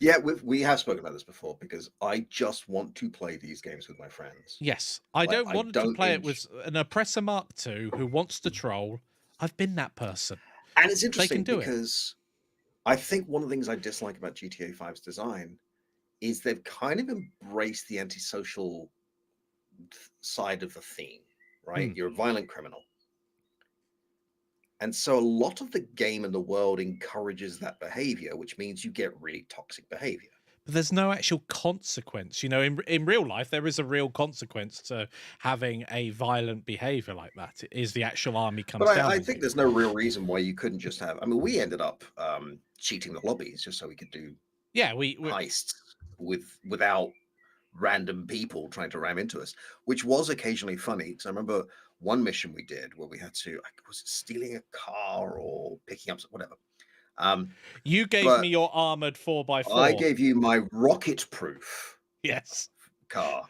Yeah, we have spoken about this before because I just want to play these games with my friends. Yes, I Like, don't want to play it with an Oppressor Mark II who wants to troll. I've been that person. And it's interesting They can do because I think one of the things I dislike about GTA 5's design is they've kind of embraced the antisocial side of the theme, right? You're a violent criminal. And so a lot of the game and the world encourages that behavior, which means you get really toxic behavior. But there's no actual consequence. You know, in real life, there is a real consequence to having a violent behavior like that. It is the actual army comes But down. I think there's no real reason why you couldn't just have. I mean, we ended up cheating the lobbies just so we could do we heists without random people trying to ram into us, which was occasionally funny. Because I remember one mission we did where we had to, was it stealing a car or picking up whatever. You gave me your armored 4x4. I gave you my rocket-proof car.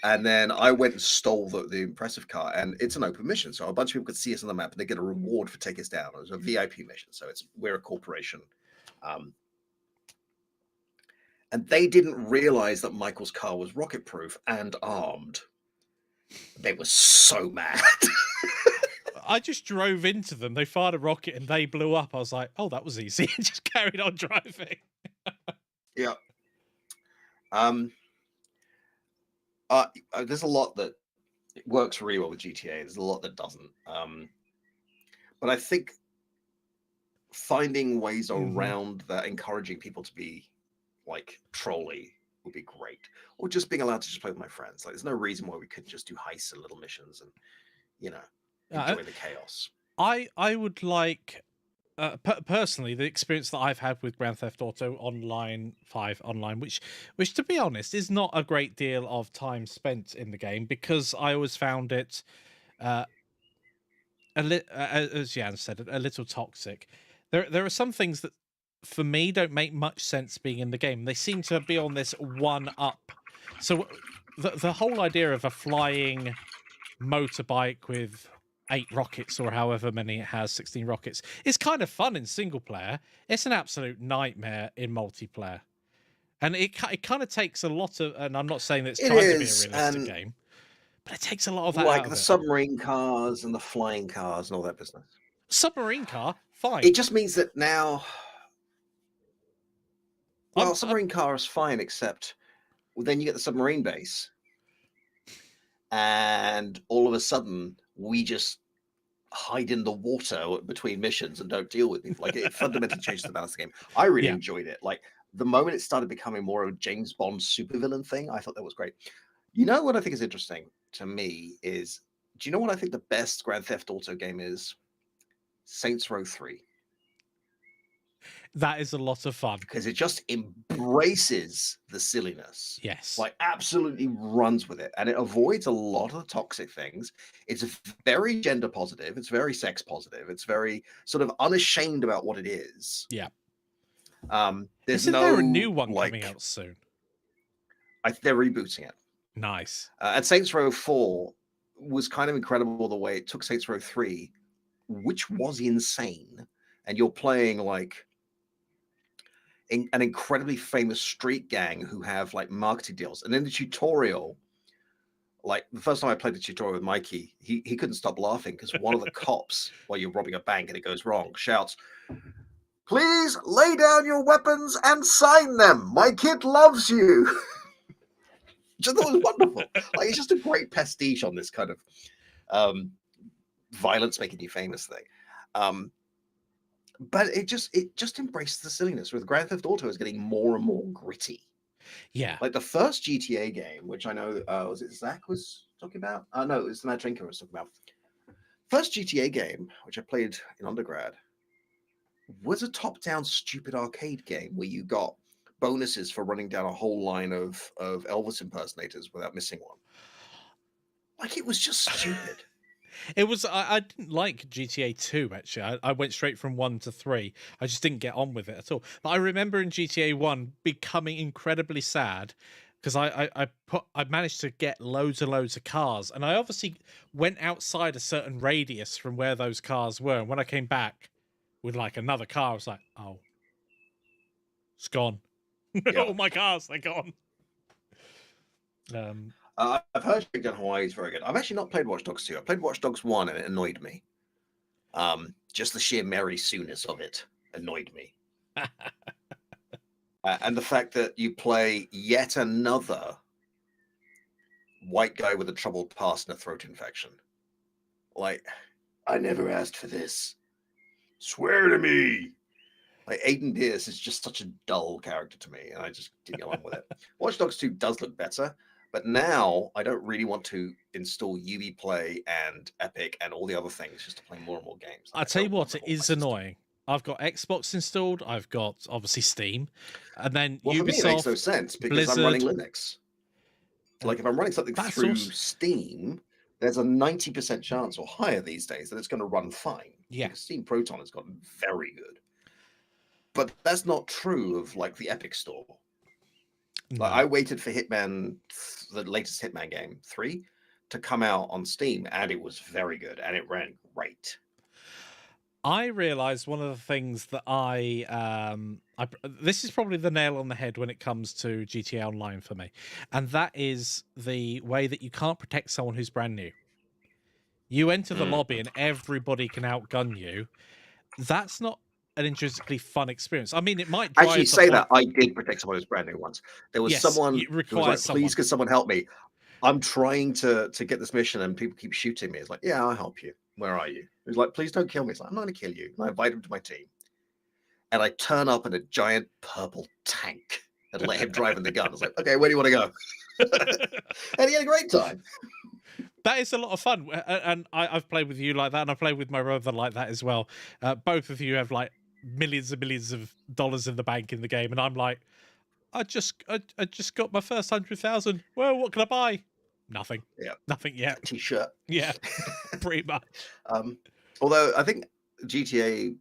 And then I went and stole the impressive car, and it's an open mission, so a bunch of people could see us on the map, and they get a reward for taking us down. It was a VIP mission, so we're a corporation, and they didn't realize that Michael's car was rocket-proof and armed. They were so mad. I just drove into them. They fired a rocket and they blew up. I was like, "Oh, that was easy," and just carried on driving. Yeah. There's a lot that works really well with GTA. There's a lot that doesn't. But I think finding ways around that, encouraging people to be like trolly would be great, or just being allowed to just play with my friends. Like, there's no reason why we couldn't just do heists and little missions and, you know, enjoy the chaos. I would like. Personally, the experience that I've had with Grand Theft Auto Online 5 Online, which to be honest is not a great deal of time spent in the game because I always found it, as Jan said, a little toxic. There are some things that for me don't make much sense being in the game. They seem to be on this one up. So the whole idea of a flying motorbike with 8 rockets or however many it has, 16 rockets, is kind of fun in single player. It's an absolute nightmare in multiplayer. And it kind of takes a lot of, and I'm not saying that it's trying to be a realistic game, but it takes a lot of that like out of the it. submarine cars and the flying cars and all that business. Submarine car, fine. It just means that now, well, submarine car is fine, except then you get the submarine base, and all of a sudden we just hide in the water between missions and don't deal with people. Like, it fundamentally changes the balance of the game. I really enjoyed it. Like, the moment it started becoming more of a James Bond supervillain thing, I thought that was great. You know what I think is interesting to me is, do you know what I think the best Grand Theft Auto game is? Saints Row 3. That is a lot of fun. Because it just embraces the silliness. Yes. Like, absolutely runs with it. And it avoids a lot of the toxic things. It's very gender positive. It's very sex positive. It's very sort of unashamed about what it is. Yeah. There's Isn't there a new no one coming like out soon? they're rebooting it. Nice. And Saints Row 4 was kind of incredible the way it took Saints Row 3, which was insane, and you're playing like an incredibly famous street gang who have like marketing deals. And in the tutorial, like the first time I played the tutorial with Mikey, he couldn't stop laughing because one of the cops, while you're robbing a bank and it goes wrong, shouts, "Please lay down your weapons and sign them. My kid loves you." Which I thought was wonderful. Like, it's just a great pastiche on this kind of violence making you famous thing. But it just embraced the silliness. With Grand Theft Auto is getting more and more gritty. Yeah. Like the first GTA game, which I know was it Zach was talking about? No, it was Matt Drinker was talking about. First GTA game, which I played in undergrad, was a top-down stupid arcade game where you got bonuses for running down a whole line of Elvis impersonators without missing one. Like, it was just stupid. It was. I didn't like GTA 2 actually. I went straight from 1 to 3. I just didn't get on with it at all. But I remember in GTA 1 becoming incredibly sad because I managed to get loads and loads of cars, and I obviously went outside a certain radius from where those cars were. And when I came back with like another car, I was like, oh, it's gone. Yeah. All my cars, they're gone. I've heard Shake Down Hawaii is very good. I've actually not played Watch Dogs 2. I played Watch Dogs 1 and it annoyed me. Just the sheer merry sooness of it annoyed me. And the fact that you play yet another white guy with a troubled past and a throat infection. Like, I never asked for this. Swear to me. Like, Aiden Pierce is just such a dull character to me, and I just didn't get along with it. Watch Dogs 2 does look better, but now I don't really want to install Ubiplay and Epic and all the other things just to play more and more games. I'll tell you what, it is annoying. I've got Xbox installed. I've got obviously Steam, and then well, Ubisoft. For me, it makes no sense because Blizzard, I'm running Linux. Like if I'm running something through Steam, there's a 90% chance or higher these days that it's going to run fine. Yeah, because Steam Proton has gotten very good. But that's not true of like the Epic Store. no. Like, I waited for Hitman, the latest Hitman game 3, to come out on Steam, and it was very good, and it ran great. I realized one of the things that this is probably the nail on the head when it comes to GTA Online for me, and that is the way that you can't protect someone who's brand new. You enter the lobby and everybody can outgun you. That's not an intrinsically fun experience. I mean, it might actually say that I did protect someone who's brand new once. There was someone who was like, "Please, could someone help me? I'm trying to get this mission, and people keep shooting me." It's like, "Yeah, I'll help you. Where are you?" He's like, "Please don't kill me." It's like, "I'm not going to kill you." And I invite him to my team, and I turn up in a giant purple tank and let him drive in the gun. I was like, "Okay, where do you want to go?" And he had a great time. That is a lot of fun, and I've played with you like that, and I've played with my brother like that as well. Both of you have like millions and millions of dollars in the bank in the game, and I'm like, I just got my first 100,000. Well, what can I buy? Nothing. Yeah, nothing yet. T-shirt. Yeah, pretty much. Although I think GTA,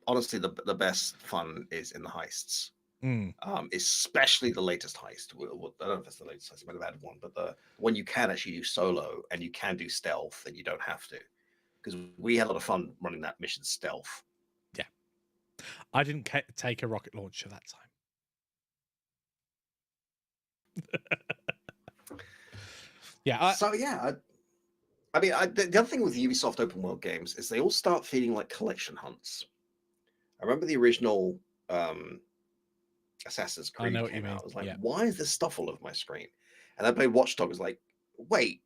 honestly, the best fun is in the heists. Especially the latest heist. I don't know if it's the latest heist. I might have had one, but the one you can actually do solo and you can do stealth and you don't have to, because we had a lot of fun running that mission stealth. Yeah, I didn't take a rocket launcher that time. Yeah. I mean, the other thing with Ubisoft open world games is they all start feeling like collection hunts. I remember the original Assassin's Creed came out. I was like, why is this stuff all over my screen? And I played Watch Dogs. Like, wait,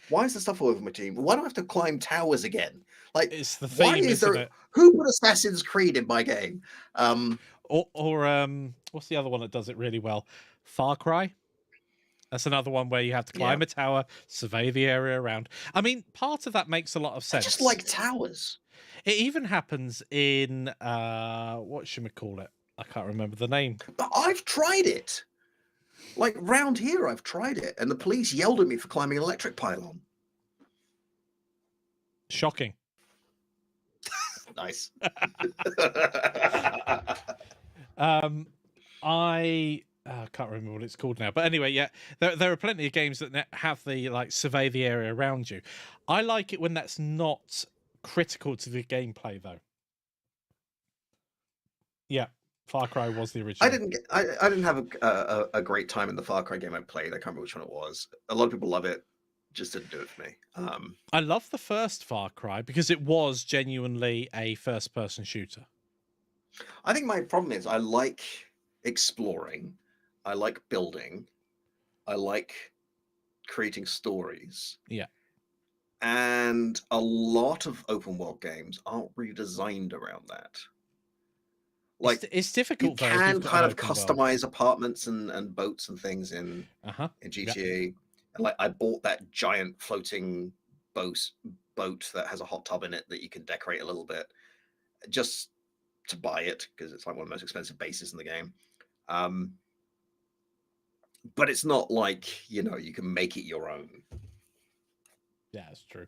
why is the stuff all over my team? Why do I have to climb towers again? Like, it's the theme, why is isn't there? It? Who put Assassin's Creed in my game? Or what's the other one that does it really well? Far Cry. That's another one where you have to climb a tower, survey the area around. I mean, part of that makes a lot of sense. I just like towers. It even happens in what should we call it? I can't remember the name. But I've tried it. Like round here, I've tried it, and the police yelled at me for climbing an electric pylon. Shocking. Nice. I can't remember what it's called now, but anyway, yeah, there are plenty of games that have the like survey the area around you. I like it when that's not critical to the gameplay, though. Yeah, Far Cry was the original. I didn't have a great time in the Far Cry game I played. I can't remember which one it was. A lot of people love it. Just didn't do it for me. I love the first Far Cry because it was genuinely a first-person shooter. I think my problem is I like exploring, I like building, I like creating stories. Yeah. And a lot of open world games aren't really designed around that. Like it's difficult. You though, can kind of customize apartments and boats and things in GTA. And like I bought that giant floating boat that has a hot tub in it that you can decorate a little bit, just to buy it because it's like one of the most expensive bases in the game. But it's not like, you know, you can make it your own. Yeah, that's true.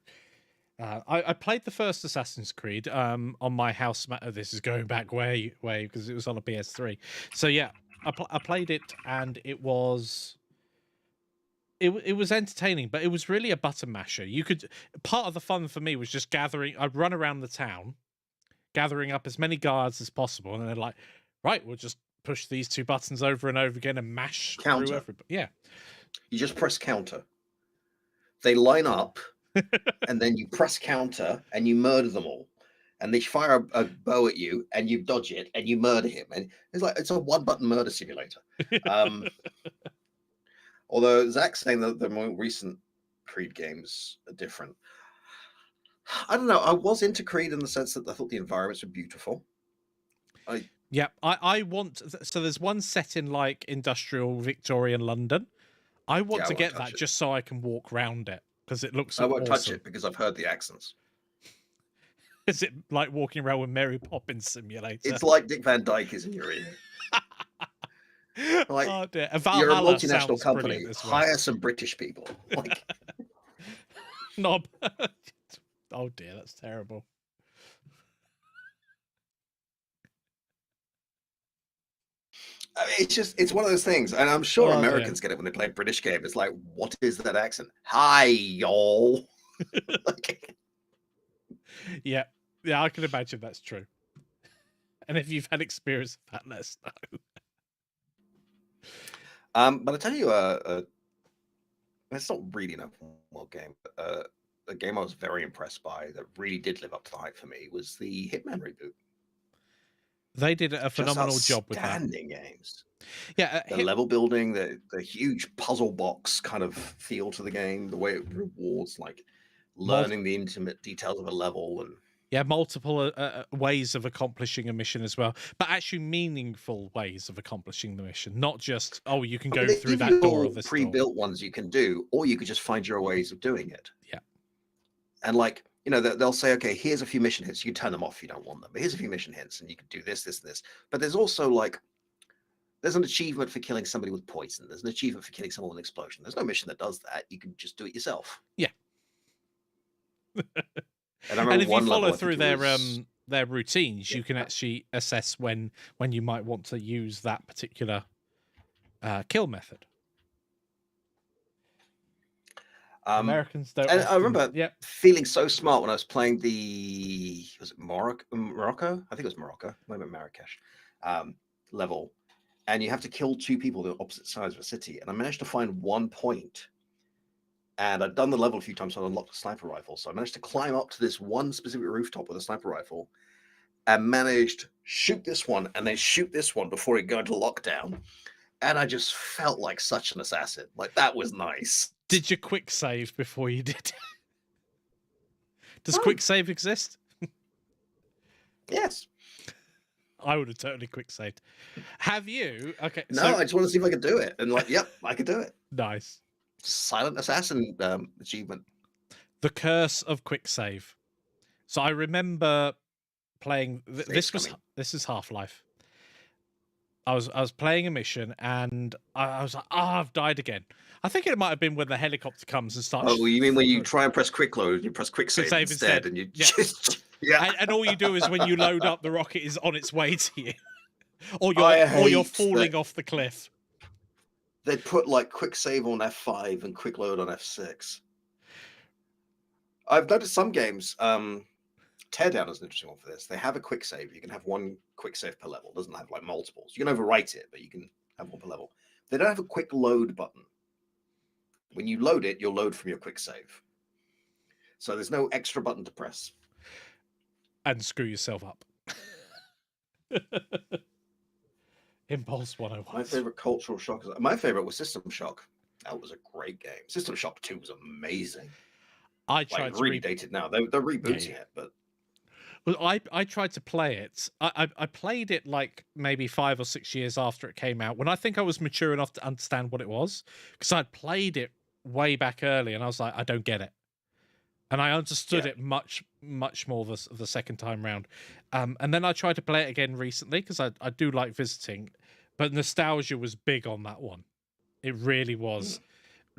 I played the first Assassin's Creed on my house. This is going back way because it was on a PS3. So yeah, I played it and it was entertaining, but it was really a button masher. Part of the fun for me was just gathering. I'd run around the town, gathering up as many guards as possible, and they're like, right, we'll just push these two buttons over and over again and mash through everybody. Yeah, you just press counter. They line up. And then you press counter and you murder them all. And they fire a bow at you and you dodge it and you murder him. And it's a one-button murder simulator. Although Zach's saying that the more recent Creed games are different. I don't know. I was into Creed in the sense that I thought the environments were beautiful. I want... So there's one set in like industrial Victorian London. I want to get that just so I can walk around it. Because it looks I won't touch it because I've heard the accents. Is it like walking around with Mary Poppins Simulator? It's like Dick Van Dyke is in your ear. Like, oh dear. You're a multinational company. Hire some British people. Like... Knob. Oh dear, that's terrible. I mean, it's one of those things, and I'm sure Americans get it when they play a British game. It's like, what is that accent? Hi, y'all. Yeah, I can imagine that's true. And if you've had experience of that, let us know. But I tell you, it's not really an open world game, but a game I was very impressed by that really did live up to the hype for me was the Hitman reboot. They did a phenomenal job with that. Outstanding games. Yeah, the level building, the huge puzzle box kind of feel to the game, the way it rewards like learning the intimate details of a level, and multiple ways of accomplishing a mission as well, but actually meaningful ways of accomplishing the mission, not just you can go through that door or this pre-built ones you can do, or you could just find your ways of doing it. Yeah, and like. You know, they'll say, okay, here's a few mission hints. You can turn them off if you don't want them. But here's a few mission hints, and you can do this, this, and this. But there's also like, there's an achievement for killing somebody with poison. There's an achievement for killing someone with an explosion. There's no mission that does that. You can just do it yourself. Yeah. and if you follow through their routines, you can actually assess when you might want to use that particular kill method. Americans don't. And I remember feeling so smart when I was playing was it Morocco? I think it was Morocco, maybe Marrakesh level. And you have to kill two people on the opposite sides of a city. And I managed to find one point. And I'd done the level a few times, so I unlocked a sniper rifle. So I managed to climb up to this one specific rooftop with a sniper rifle and managed to shoot this one and then shoot this one before it got into lockdown. And I just felt like such an assassin. Like, that was nice. Did you quick save before you did? Does quick save exist? Yes. I would have totally quick saved. Have you? Okay. No, I just want to see if I could do it. And like, yep, I could do it. Nice. Silent assassin achievement. The curse of quick save. So I remember playing. This is Half-Life. I was playing a mission and I was like, I've died again. I think it might have been when the helicopter comes and starts. Oh, you mean when you try and press quick load, you press quick save instead, and you just and all you do is when you load up, the rocket is on its way to you. or I you're hate that falling off the cliff. they put like quick save on F5 and quick load on F6. I've noticed some games. Teardown is an interesting one for this. They have a quick save. You can have one quick save per level. It doesn't have like multiples. You can overwrite it, but you can have one per level. They don't have a quick load button. When you load it, you'll load from your quick save. So there's no extra button to press. And screw yourself up. Impulse 101. My favorite cultural shock. My favorite was System Shock. That was a great game. System Shock 2 was amazing. I tried to really dated now. They're rebooting it, but well, I tried to play it. I played it like maybe 5 or 6 years after it came out, when I think I was mature enough to understand what it was, because I'd played it way back early, and I was like, I don't get it. And I understood it much more the second time round. And then I tried to play it again recently, because I do like visiting, but nostalgia was big on that one. It really was.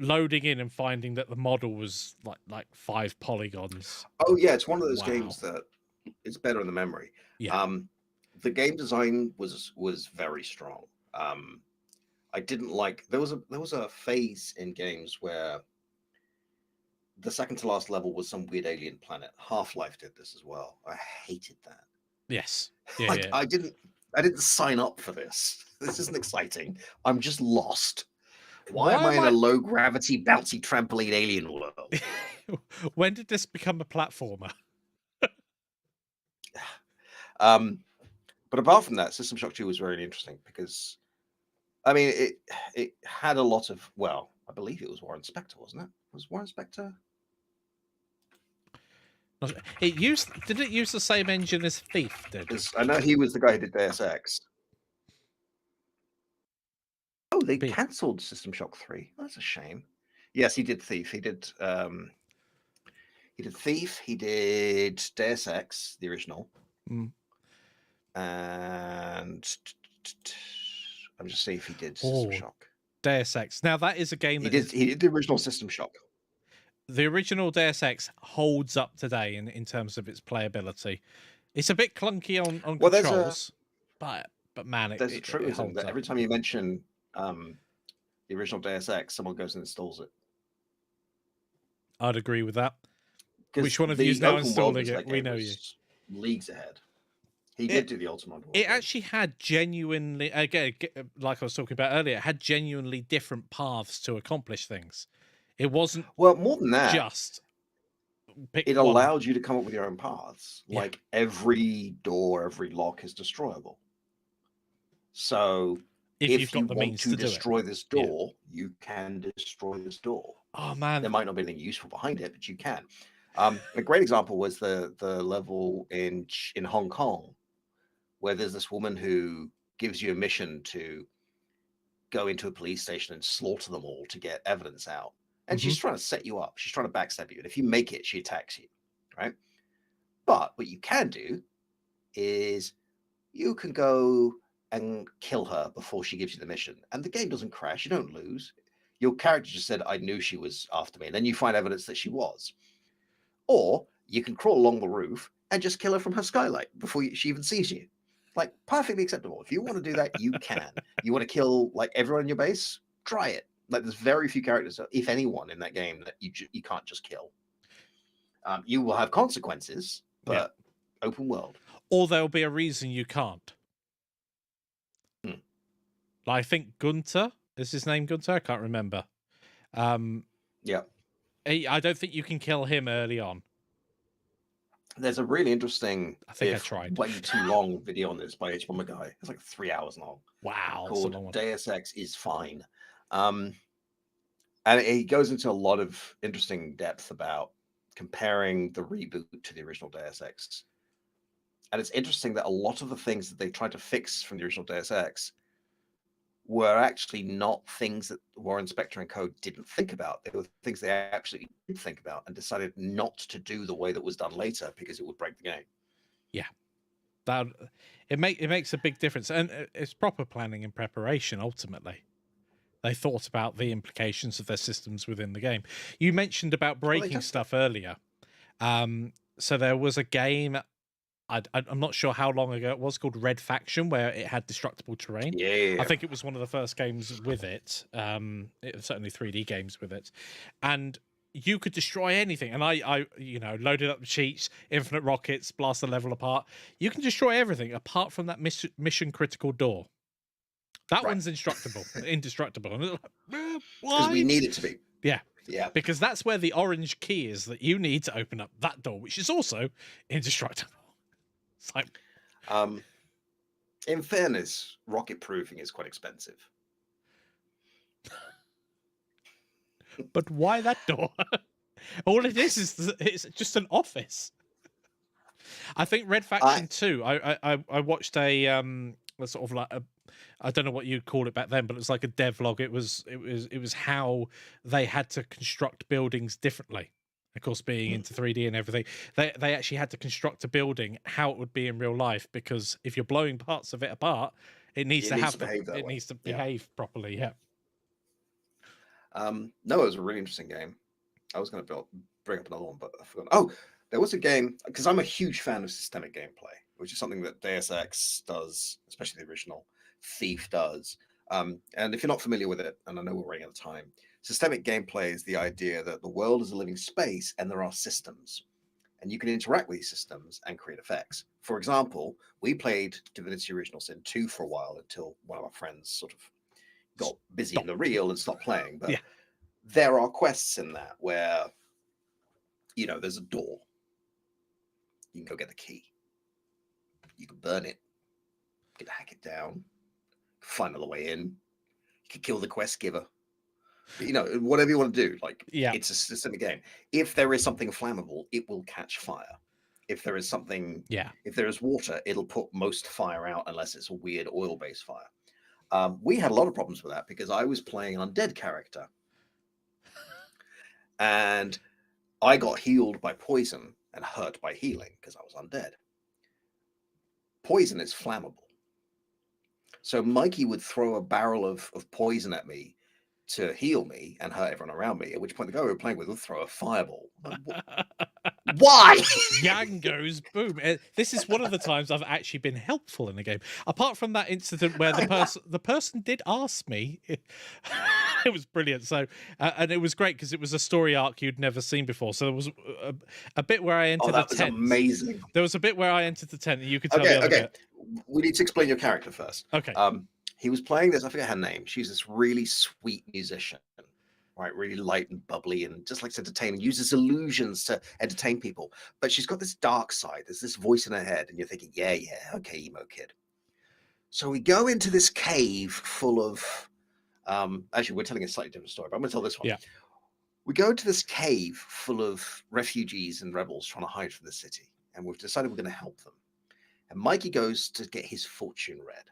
Loading in and finding that the model was like 5 polygons. Oh yeah, it's one of those games that it's better in the memory. Yeah. The game design was very strong. I didn't like there was a phase in games where the second to last level was some weird alien planet. Half-Life did this as well. I hated that. Yes. Yeah, like, yeah. I didn't sign up for this. This isn't exciting. I'm just lost. Why am I in a low gravity bouncy trampoline alien world? When did this become a platformer? But apart from that, System Shock 2 was very interesting because, I mean, it had a lot of, well, I believe it was Warren Spector, wasn't it? Was Warren Spector? Did it use the same engine as Thief did? I know he was the guy who did Deus Ex. Oh, they cancelled System Shock 3. That's a shame. Yes, he did Thief. He did Thief. He did Deus Ex, the original. And I'm just seeing if he did System Shock. Deus Ex. Now that is a game that he did the original System Shock. The original Deus Ex holds up today in terms of its playability. It's a bit clunky on controls, but man, there's a truism that every time you mention the original Deus Ex, someone goes and installs it. I'd agree with that. Which one of you is now installing it? We know you. Leagues ahead. He did do the Ultimate World. It actually had genuinely, again, like I was talking about earlier, it had genuinely different paths to accomplish things. It wasn't more than that. Just it allowed you to come up with your own paths. Yeah. Like every door, every lock is destroyable. So if you want to destroy this door, you can destroy this door. Oh man, there might not be anything useful behind it, but you can. A great example was the level in Hong Kong, where there's this woman who gives you a mission to go into a police station and slaughter them all to get evidence out. And she's trying to set you up. She's trying to backstab you. And if you make it, she attacks you, right? But what you can do is you can go and kill her before she gives you the mission. And the game doesn't crash. You don't lose. Your character just said, I knew she was after me. And then you find evidence that she was. Or you can crawl along the roof and just kill her from her skylight before she even sees you. Like, perfectly acceptable. If you want to do that, you can. You want to kill, like, everyone in your base? Try it. Like, there's very few characters, if anyone, in that game that you can't just kill. You will have consequences, but open world. Or there'll be a reason you can't. I think Gunter, is his name Gunter? I can't remember. Yeah. I don't think you can kill him early on. There's a really interesting, I think I tried. way too long video on this by H. Bomber Guy. It's like 3 hours long. Wow. Called Deus Ex is Fine. And he goes into a lot of interesting depth about comparing the reboot to the original Deus Ex. And it's interesting that a lot of the things that they tried to fix from the original Deus Ex were actually not things that Warren Spector and co. didn't think about. They were things they actually did think about and decided not to do the way that was done later because it would break the game. Yeah. It makes a big difference. And it's proper planning and preparation, ultimately. They thought about the implications of their systems within the game. You mentioned about breaking stuff earlier. So there was a game I'm not sure how long ago it was, called Red Faction, where it had destructible terrain. I Yeah. think it was one of the first games with it. It was certainly 3D games with it, and you could destroy anything. And I loaded up the cheats, infinite rockets, blast the level apart. You can destroy everything apart from that mission critical door. That Right. one's indestructible. And it's like, Because we why? need it to be. Yeah, Yeah. because that's where the orange key is that you need to open up that door, which is also indestructible. It's like, In fairness, rocket proofing is quite expensive. but why that door? All it is it's just an office. I think Red Faction 2. I watched a sort of like a, I don't know what you'd call it back then, but it was like a devlog. It was how they had to construct buildings differently. Of course, being into 3D and everything, they actually had to construct a building how it would be in real life, because if you're blowing parts of it apart, it needs behave that it way. needs to behave properly. Yeah. No, it was a really interesting game. I was going to bring up another one, but I forgot. Oh, there was a game, because I'm a huge fan of systemic gameplay, which is something that Deus Ex does, especially the original. Thief does. And if you're not familiar with it, and I know we're running out of time, systemic gameplay is the idea that the world is a living space and there are systems, and you can interact with these systems and create effects. For example, we played Divinity Original Sin 2 for a while until one of our friends sort of got busy in the real and stopped playing. But there are quests in that where, there's a door. You can go get the key. You can burn it. You can hack it down. Find another way in. You can kill the quest giver. Whatever you want to do. It's a systemic game. If there is something flammable, it will catch fire. If there is something, if there is water, it'll put most fire out unless it's a weird oil-based fire. We had a lot of problems with that because I was playing an undead character. And I got healed by poison and hurt by healing because I was undead. Poison is flammable. So Mikey would throw a barrel of poison at me to heal me and hurt everyone around me, at which point the guy we were playing with would throw a fireball. Why? Yang goes boom. This is one of the times I've actually been helpful in a game. Apart from that incident where the person did ask me, it was brilliant. So and it was great because it was a story arc you'd never seen before. So there was a bit where I entered that was amazing. There was a bit where I entered the tent, and you could tell the other bit. We need to explain your character first. Okay. He was playing this. I forget her name. She's this really sweet musician. Right, really light and bubbly and just likes entertaining, uses illusions to entertain people. But she's got this dark side. There's this voice in her head, and you're thinking, yeah, okay, emo kid. So we go into this cave full of, actually, we're telling a slightly different story, but I'm going to tell this one. Yeah. We go into this cave full of refugees and rebels trying to hide from the city, and we've decided we're going to help them. And Mikey goes to get his fortune read.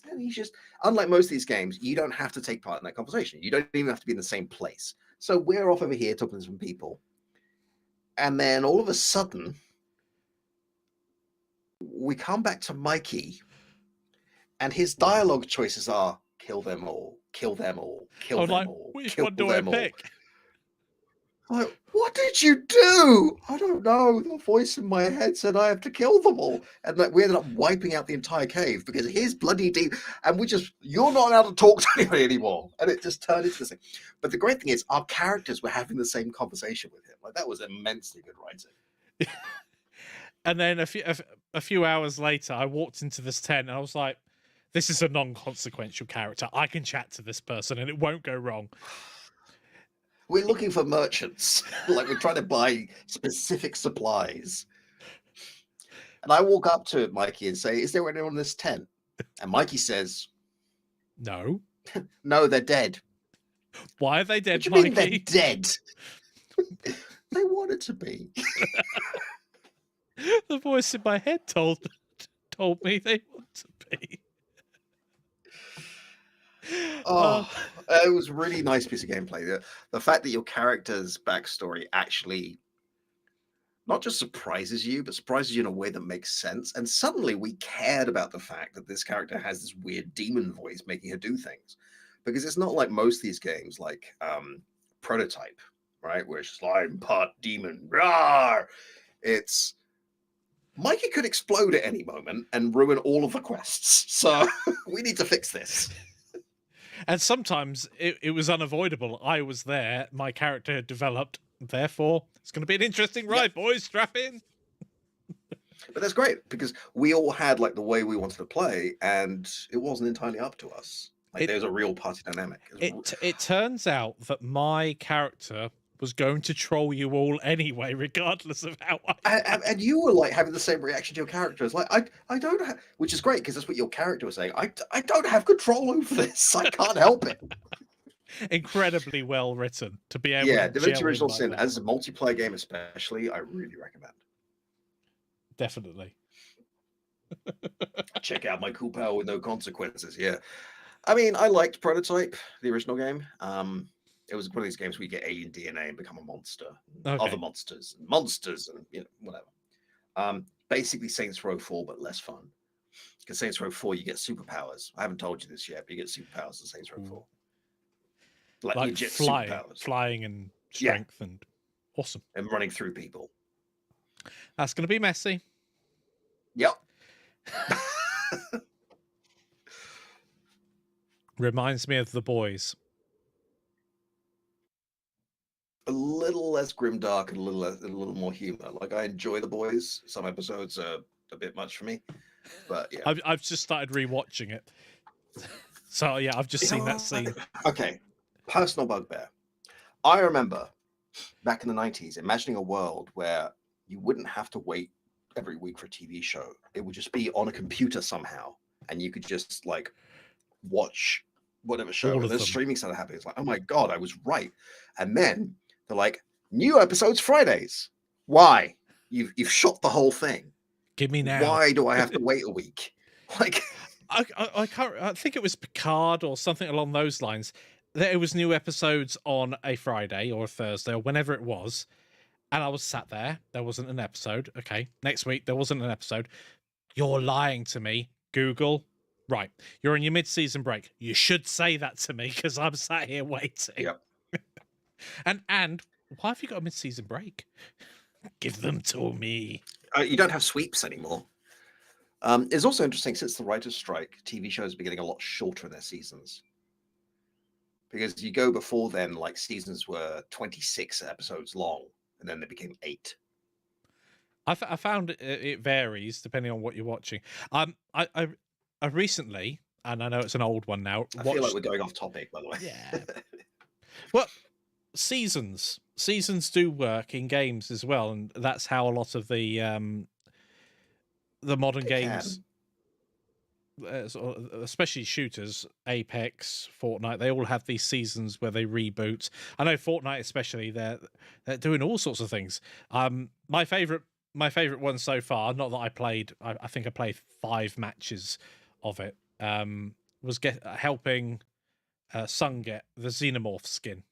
And he's just, unlike most of these games, you don't have to take part in that conversation. You don't even have to be in the same place. So we're off over here talking to some people. And then all of a sudden, we come back to Mikey, and his dialogue choices are kill them all, kill them all, kill them all. Which one do I pick? Like, what did you do? I don't know. The voice in my head said I have to kill them all. And we ended up wiping out the entire cave because his bloody deep. And you're not allowed to talk to anybody anymore. And it just turned into this thing. But the great thing is, our characters were having the same conversation with him. Like, that was immensely good writing. And then a few hours later, I walked into this tent and I was like, this is a non-consequential character. I can chat to this person and it won't go wrong. We're looking for merchants. Like, we're trying to buy specific supplies. And I walk up to Mikey and say, is there anyone in this tent? And Mikey says, no. No, they're dead. Why are they dead, what do you Mikey? mean they're dead? They wanted to be. The voice in my head told me they want to be. It was a really nice piece of gameplay. The fact that your character's backstory actually not just surprises you, but surprises you in a way that makes sense. And suddenly we cared about the fact that this character has this weird demon voice making her do things. Because it's not like most of these games, like Prototype, right? Where it's just like, I'm part demon. Rawr! It's Mikey could explode at any moment and ruin all of the quests. So we need to fix this. And sometimes it was unavoidable. I was there, my character had developed, therefore it's going to be an interesting ride, boys. Strap in. But that's great because we all had like the way we wanted to play, and it wasn't entirely up to us. Like there's a real party dynamic. It turns out that my character was going to troll you all anyway, regardless of how and you were like having the same reaction to your character. It's like I don't have, which is great because that's what your character was saying. I don't have control over this. I can't help it. Incredibly well written to be able. Yeah, to Divinity Original like Sin that. as a multiplayer game, especially, I really recommend. Definitely. Check out my cool power with no consequences. Yeah, I mean, I liked Prototype, the original game. It was one of these games where you get alien DNA and become a monster, other monsters, and whatever. Basically Saints Row 4, but less fun. Because Saints Row 4, you get superpowers. I haven't told you this yet, but you get superpowers in Saints Row 4. Like legit flying and strength and awesome. And running through people. That's going to be messy. Yep. Reminds me of The Boys. A little less grimdark and a little more humor. Like I enjoy The Boys. Some episodes are a bit much for me, but yeah. I've just started rewatching it, so yeah, I've just seen that scene. Okay, personal bugbear. I remember back in the 90s imagining a world where you wouldn't have to wait every week for a TV show. It would just be on a computer somehow, and you could just like watch whatever show. And there's streaming started happening. It's like, oh my god, I was right. And then they're like, new episodes Fridays. Why? You've shot the whole thing. Give me now. Why do I have to wait a week? Like, I can't. I think it was Picard or something along those lines. There was new episodes on a Friday or a Thursday or whenever it was, and I was sat there. There wasn't an episode. Okay, next week there wasn't an episode. You're lying to me, Google. Right, you're on your mid-season break. You should say that to me because I'm sat here waiting. Yep. And why have you got a mid-season break? Give them to me. You don't have sweeps anymore. It's also interesting since the writer's strike, TV shows are getting a lot shorter in their seasons. Because you go before then, like seasons were 26 episodes long, and then they became 8. I found it varies depending on what you're watching. I recently, and I know it's an old one now. I feel like we're going off topic, by the way. Yeah. Well, seasons do work in games as well, and that's how a lot of the modern games, especially shooters, Apex, Fortnite, they all have these seasons where they reboot. I know Fortnite especially, they're doing all sorts of things. My favorite one so far, not that I played, I think I played 5 matches of it, was helping Sung get the Xenomorph skin.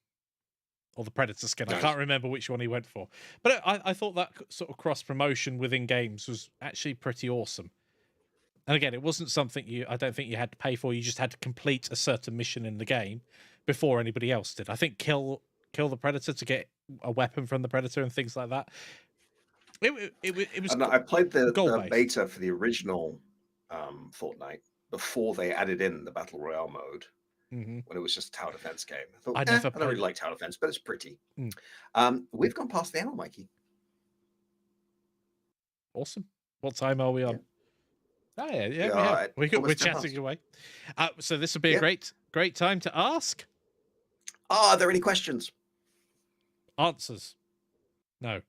Or the Predator skin. Nice. I can't remember which one he went for. But I thought that sort of cross-promotion within games was actually pretty awesome. And again, it wasn't something I don't think you had to pay for. You just had to complete a certain mission in the game before anybody else did. I think kill the Predator to get a weapon from the Predator and things like that. It was. I played the beta for the original Fortnite before they added in the Battle Royale mode. Mm-hmm. When it was just a tower defense game. I thought, I don't really like tower defense, but it's pretty. We've gone past the hour, Mikey. Awesome. What time are we on? Yeah. Oh, yeah. We're chatting away. So this would be a great time to ask. Are there any questions? Answers. No.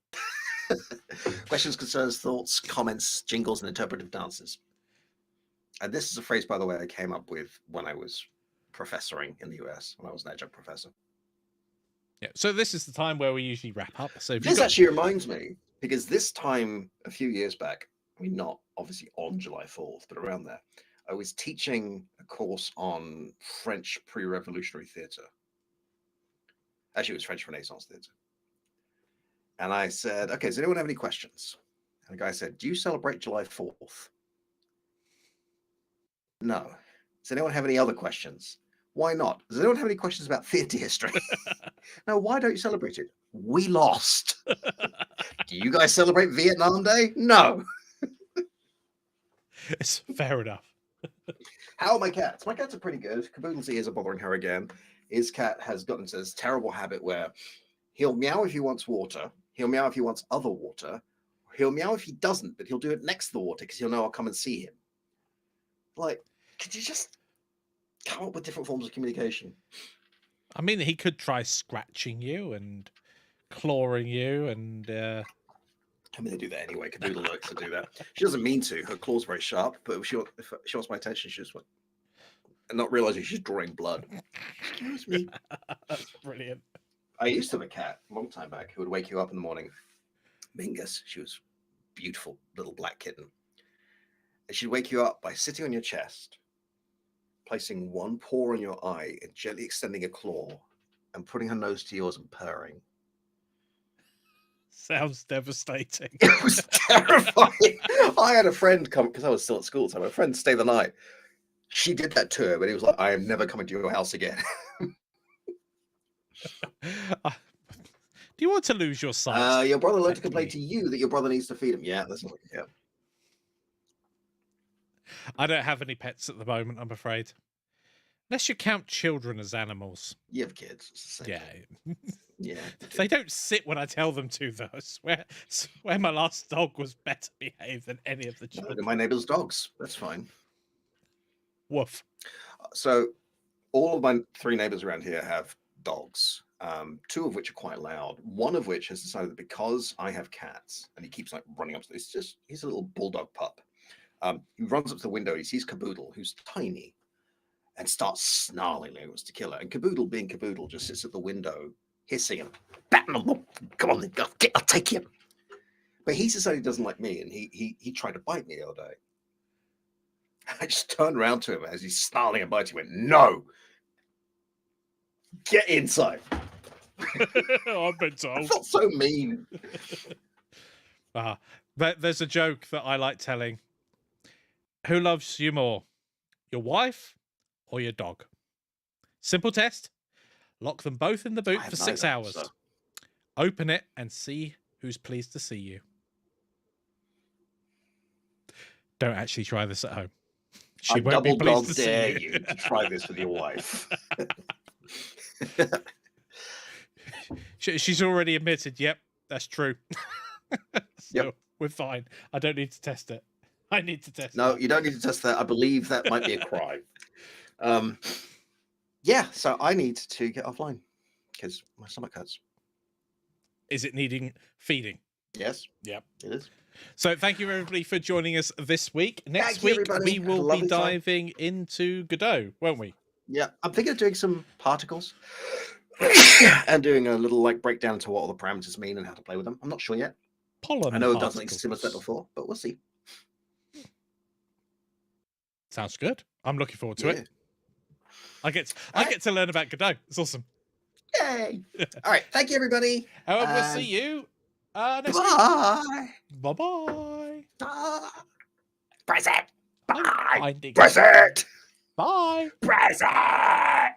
Questions, concerns, thoughts, comments, jingles, and interpretive dances. And this is a phrase, by the way, I came up with when I was professoring in the US, when I was an adjunct professor. Yeah, so this is the time where we usually wrap up. So this actually reminds me, because this time a few years back, I mean, not obviously on July 4th, but around there, I was teaching a course on French pre-revolutionary theatre. Actually, it was French Renaissance theatre. And I said, okay, does anyone have any questions? And the guy said, do you celebrate July 4th? No. Does anyone have any other questions? Why not? Does anyone have any questions about theatre history? No, why don't you celebrate it? We lost. Do you guys celebrate Vietnam Day? No. It's fair enough. How are my cats? My cats are pretty good. Caboodle's ears are bothering her again. His cat has gotten into this terrible habit where he'll meow if he wants water. He'll meow if he wants other water. He'll meow if he doesn't, but he'll do it next to the water because he'll know I'll come and see him. Like, could you just come up with different forms of communication? I mean, he could try scratching you and clawing you, and I mean, they do that anyway. Caboodle likes to do that. She doesn't mean to. Her claw's very sharp, but if she wants my attention, she just went, and not realizing she's drawing blood. Excuse me. That's brilliant. I used to have a cat a long time back who would wake you up in the morning. Mingus, she was a beautiful little black kitten. And she'd wake you up by sitting on your chest, placing one paw on your eye and gently extending a claw and putting her nose to yours and purring. Sounds devastating. It was terrifying. I had a friend come, because I was still at school, so my friend stay the night. She did that to her, but he was like, I am never coming to your house again. Do you want to lose your sight? Your brother learned to complain to you that your brother needs to feed him. Yeah, that's not, yeah. I don't have any pets at the moment, I'm afraid. Unless you count children as animals. You have kids. It's the same Yeah. thing. Yeah. They don't sit when I tell them to, though. I swear my last dog was better behaved than any of the No, children. they're my neighbor's dogs. That's fine. Woof. So all of my 3 neighbors around here have dogs, 2 of which are quite loud. One of which has decided that because I have cats and he keeps like running up to he's a little bulldog pup. He runs up to the window, he sees Caboodle, who's tiny, and starts snarling like he wants to kill her. And Caboodle, being Caboodle, just sits at the window, hissing and batting him. Come on, I'll take you. But he decided he doesn't like me, and he tried to bite me the other day. I just turned around to him as he's snarling and biting. He went, no! Get inside. I've been I told. felt so mean. There's a joke that I like telling. Who loves you more, your wife or your dog? Simple test. Lock them both in the boot for 6 hours. So. Open it and see who's pleased to see you. Don't actually try this at home. She won't be pleased to see you to try this with your wife. She's already admitted, yep, that's true. So yep. We're fine. I don't need to test it. I need to test No, that. You don't need to test that. I believe that might be a crime. Yeah, so I need to get offline because my stomach hurts. Is it needing feeding? Yes. Yep. It is. So thank you, everybody, for joining us this week. Next week, we will be diving into Godot, won't we? Yeah, I'm thinking of doing some particles and doing a little like breakdown to what all the parameters mean and how to play with them. I'm not sure yet. Pollen I know particles. I've done something similar to that before, but we'll see. Sounds good. I'm looking forward to it. I get to learn about Godot. It's awesome. Yay! All right, thank you, everybody. We'll see you next week. Bye-bye. Press it. Bye. Press it. Bye. Press it.